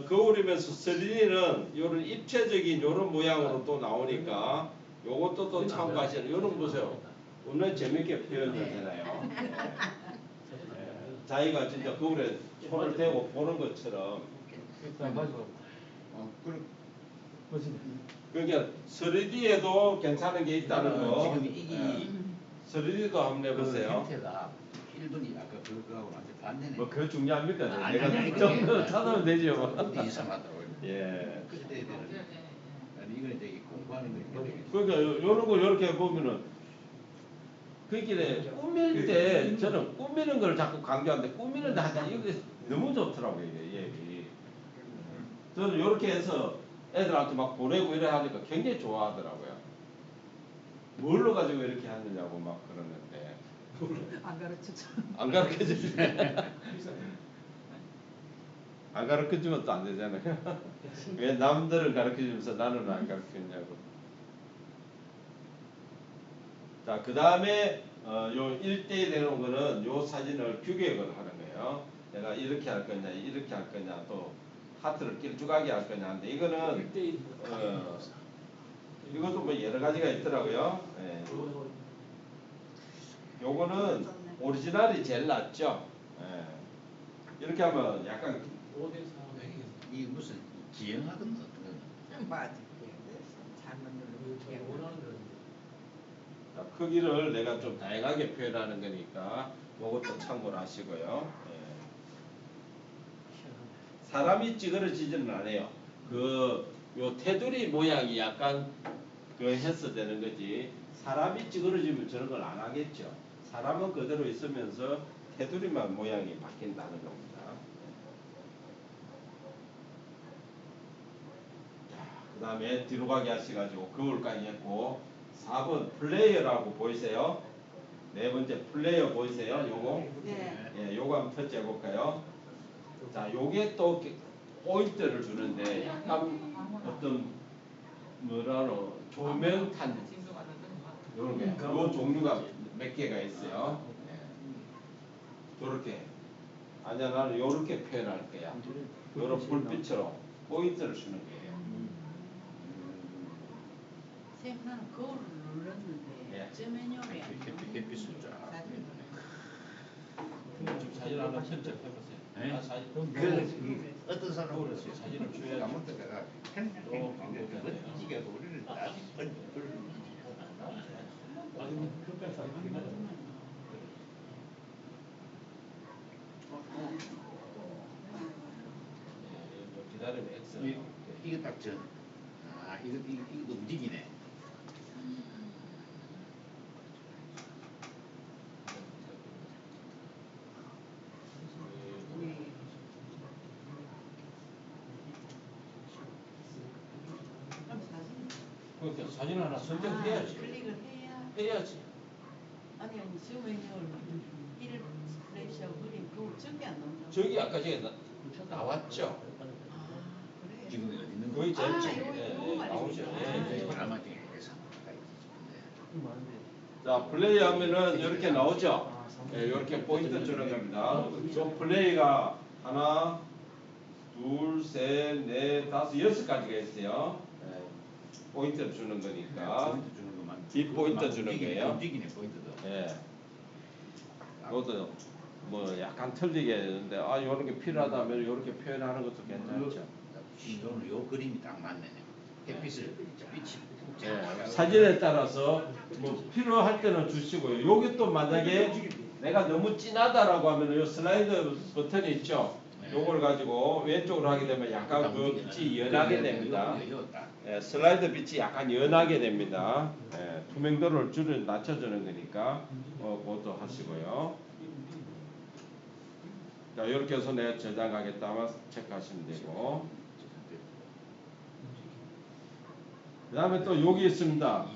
거울이면서 3D는 요런 입체적인 요런 모양으로 또 나오니까 요것도 또 참고하시는. 요런 보세요. 오늘 재밌게 표현되잖아요. 자기가 진짜 거울에 손을 대고 보는 것처럼. 그러니까 3D에도 괜찮은 게 있다는 거. 지금 이게 3D도 한번 해보세요. 형태가 1번이 아까 그거하고 완전 반대네. 뭐 그거 중요합니까? 아니, 내가 아니, 정도 찾아면 되죠. 뭐. 근데 이상하더라고요. 예. 그때 아니 이건 되게 공부하는 거니까. 그러니까 요런 거 이렇게 보면은 그게 꾸밀 때 저는 꾸미는 걸 자꾸 강조하는데 꾸미는 데 하여튼 이게 너무 좋더라고요. 이게. 저는 요렇게 해서 애들한테 막 보내고 이래 하니까 굉장히 좋아하더라고요. 뭘로 가지고 이렇게 하느냐고 막 그러는데 안 가르쳐줘. 안 가르쳐주네. 안 가르쳐주면 또 안 되잖아요. 왜 남들은 가르쳐주면서 나는 안 가르쳤냐고. 자, 그 다음에 요 1대1 되는 거는 요 사진을 규격을 하는 거예요. 내가 이렇게 할 거냐, 이렇게 할 거냐, 또 하트를 길쭉하게 할 거냐 하는데 이거는 이것도 뭐 여러 가지가 있더라고요. 예. 요거는 오리지널이 제일 낫죠. 예. 이렇게 하면 약간 이 무슨 기행하던 어떤 거는 맞아. 잘못 누르면 자, 크기를 내가 좀 다양하게 표현하는 거니까 그것도 참고를 하시고요. 예. 사람이 찌그러지지는 않아요. 요 테두리 모양이 약간 해서 되는 거지. 사람이 찌그러지면 저런 걸 안 하겠죠. 사람은 그대로 있으면서 테두리만 모양이 바뀐다는 겁니다. 그 다음에 뒤로 가게 하셔가지고 거울까지 했고 4번 플레이어라고 보이세요? 네 번째 플레이어 보이세요? 요거? 네. 예, 요거 한번 터치 해볼까요? 자, 요게 또 포인트를 주는데 약간 어떤 뭐라로 조명탄 요런 게, 요 종류가 몇 개가 있어요. 요렇게. 아니야, 나는 요렇게 표현할 거야. 요런 불빛으로 포인트를 주는 거예요. 쌤 나는 거울을 눌렀는데 예. 저 메뉴를 안 햇빛을 쫙 좀 사진 하나 편집해보세요. 네? 아, 사진. 어떤 사람은 그렇지, 사진을 줘야지. 아무 때가 또 방법이 안 돼요. 이게 우리를 다 아니 흑백사 기다리면 X. 이거 딱 전. 아 이거 움직이네. 그럼 사진 그러니까 사진 하나 선정해야지. 클릭을 해야지. 아니 저 메뉴를 1 플래시하고 그림 그걸 저기 안 나온다. 저기 아까 전에 나왔죠. 그래. 지금 어디 있는 거의 거야? 제일 요거 예, 말이지. 나오죠. 예. 드라마 중에서 자, 플레이 하면은 이렇게 나오죠. 예, 이렇게 포인트 주는 겁니다. 저 플레이가 하나, 둘, 셋, 넷, 다섯, 6가지가 있어요. 예, 포인트를 주는 거니까. 포인트 주는 것만. 뒷포인트 주는 거예요. 움직이네 포인트도. 예. 그것도 뭐 약간 틀리게 되는데 요런 게 필요하다면 이렇게 표현하는 것도 괜찮죠. 이거는 요 그림이 딱 맞네. 햇빛을 빛이. 예, 사진에 따라서 뭐 필요할 때는 주시고요. 여기 또 만약에 내가 너무 진하다라고 하면 요 슬라이드 버튼이 있죠. 요걸 가지고 왼쪽으로 하게 되면 약간 그 빛이 연하게 됩니다. 예, 슬라이드 빛이 약간 연하게 됩니다. 예, 투명도를 낮춰주는 거니까 그것도 하시고요. 자, 이렇게 해서 내가 저장하겠다면 체크하시면 되고. 그 다음에 또 여기 있습니다.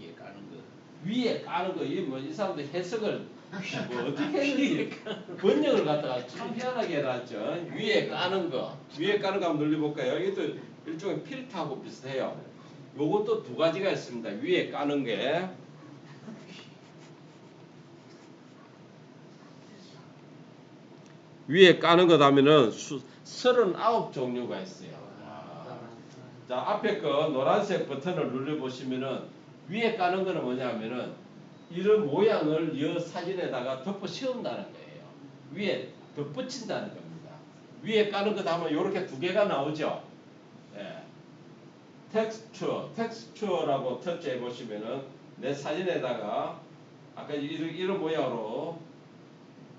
위에 까는 거. 이 사람들 해석을 뭐 어떻게 했는지 번역을 갖다가 참 희한하게 해놨죠. 위에 까는 거. 위에 까는 거 한번 눌러볼까요? 이것도 일종의 필터하고 비슷해요. 요것도 2가지가 있습니다. 위에 까는 게. 위에 까는 것 하면은 39종류가 있어요. 자, 앞에 거 노란색 버튼을 눌러보시면은 위에 까는 거는 뭐냐면은 이런 모양을 이 사진에다가 덮어 씌운다는 거예요. 위에 덧붙인다는 겁니다. 위에 까는 것 하면 이렇게 2개가 나오죠. 예. 텍스처라고 터치해 보시면은 내 사진에다가 아까 이런 모양으로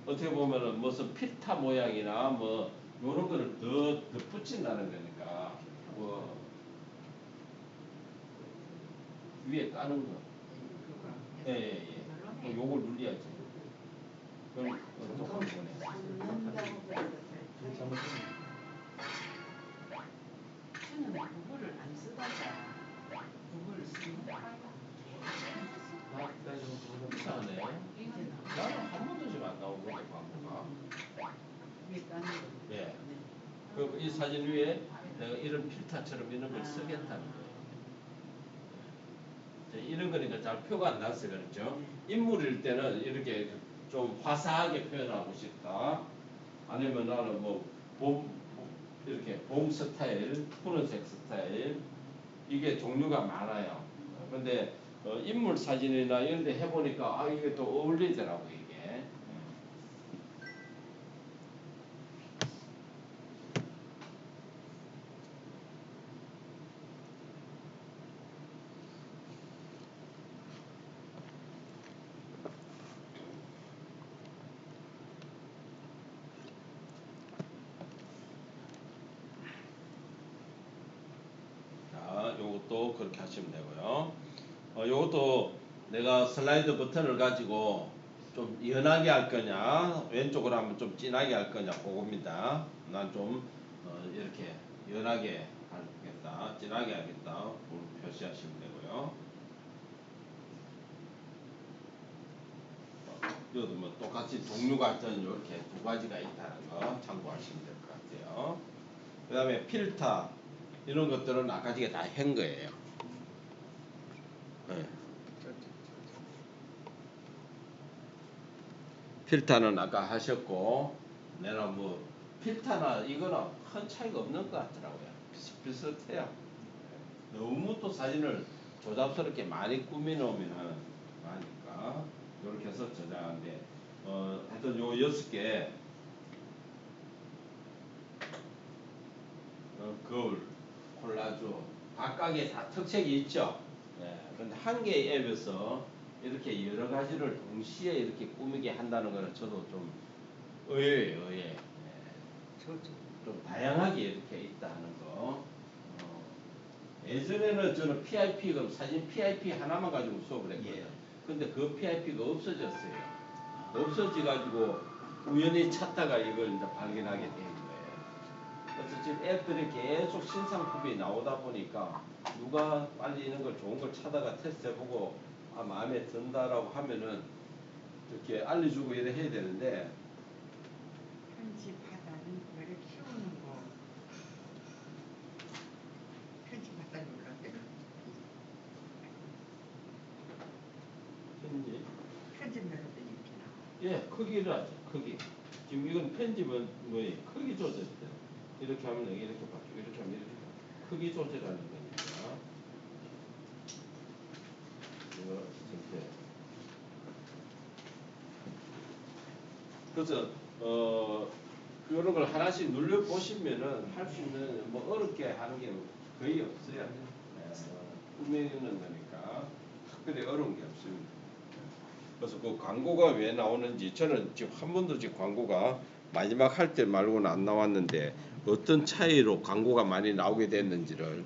어떻게 보면은 무슨 필터 모양이나 뭐 요런 거를 더 붙인다는 거니까 뭐 위에 까는 거. 예. 요걸 눌려야지. 그럼 또 한번 보내. 묻는다고 그래도 저는 구글을 안 쓰다가 구글을 쓰는 이상하네. 나는 한 번도 지금 안 나오거든 광고가. 위에 까는 거. 예. 이 사진 위에 내가 이런 필터처럼 이런 걸 쓰겠다는 거예요. 이런 거니까 잘 표가 안 났어요. 그렇죠? 인물일 때는 이렇게 좀 화사하게 표현하고 싶다. 아니면 나는 이렇게 봄 스타일, 푸른색 스타일. 이게 종류가 많아요. 근데 인물 사진이나 이런 데 해보니까 이게 또 어울리더라고 이게. 요것도 그렇게 하시면 되고요. 요것도 내가 슬라이드 버튼을 가지고 좀 연하게 할 거냐 왼쪽으로 하면 좀 진하게 할 거냐 그겁니다. 난 좀 이렇게 연하게 하겠다, 진하게 하겠다 표시하시면 되고요. 이것도 뭐 똑같이 종류가 하여튼 이렇게 두 가지가 있다는 거 참고하시면 될 것 같아요. 그 다음에 필터 이런 것들은 아까 제가 다 한 거예요. 네. 필터는 아까 하셨고, 내가 뭐 필터나 이거나 큰 차이가 없는 것 같더라고요. 비슷비슷해요. 너무 또 사진을 조잡스럽게 많이 꾸미놓으면 하니까 이렇게 해서 저장하는데 하여튼 요 6개 거울, 콜라주 각각의 다 특색이 있죠. 예, 근데 한 개의 앱에서 이렇게 여러 가지를 동시에 이렇게 꾸미게 한다는 거는 저도 좀 의외예요, 의외. 예. 좀 다양하게 이렇게 있다 하는 거. 예전에는 저는 PIP, 그럼 사진 PIP 하나만 가지고 수업을 했거든요. 예. 근데 그 PIP가 없어졌어요. 없어져가지고 우연히 찾다가 이걸 이제 발견하게 된 거예요. 그래서 지금 앱들이 계속 신상품이 나오다 보니까 누가 빨리 이런 걸 좋은 걸 찾아가 테스트해보고 마음에 든다라고 하면은 이렇게 알려주고 이래 해야 되는데 편집하다는 거를 키우는 거. 편집하다는 걸 편집면허도 이렇게 나와. 예, 크기를 하죠. 크기. 지금 이건 편집은 뭐예요? 크기 조절 때 이렇게 하면 이렇게 바뀌고 이렇게 하면 이렇게 바뀌고. 크기 조절하는 거니까. 이거 이렇게. 그래서 이런 걸 하나씩 눌러 보시면은 할 수 있는 뭐 어렵게 하는 게 거의 없어요. 꾸미는 거니까 특별히 어려운 게 없습니다. 그래서 그 광고가 왜 나오는지 저는 지금 한 번도 지금 광고가 마지막 할 때 말고는 안 나왔는데 어떤 차이로 광고가 많이 나오게 됐는지를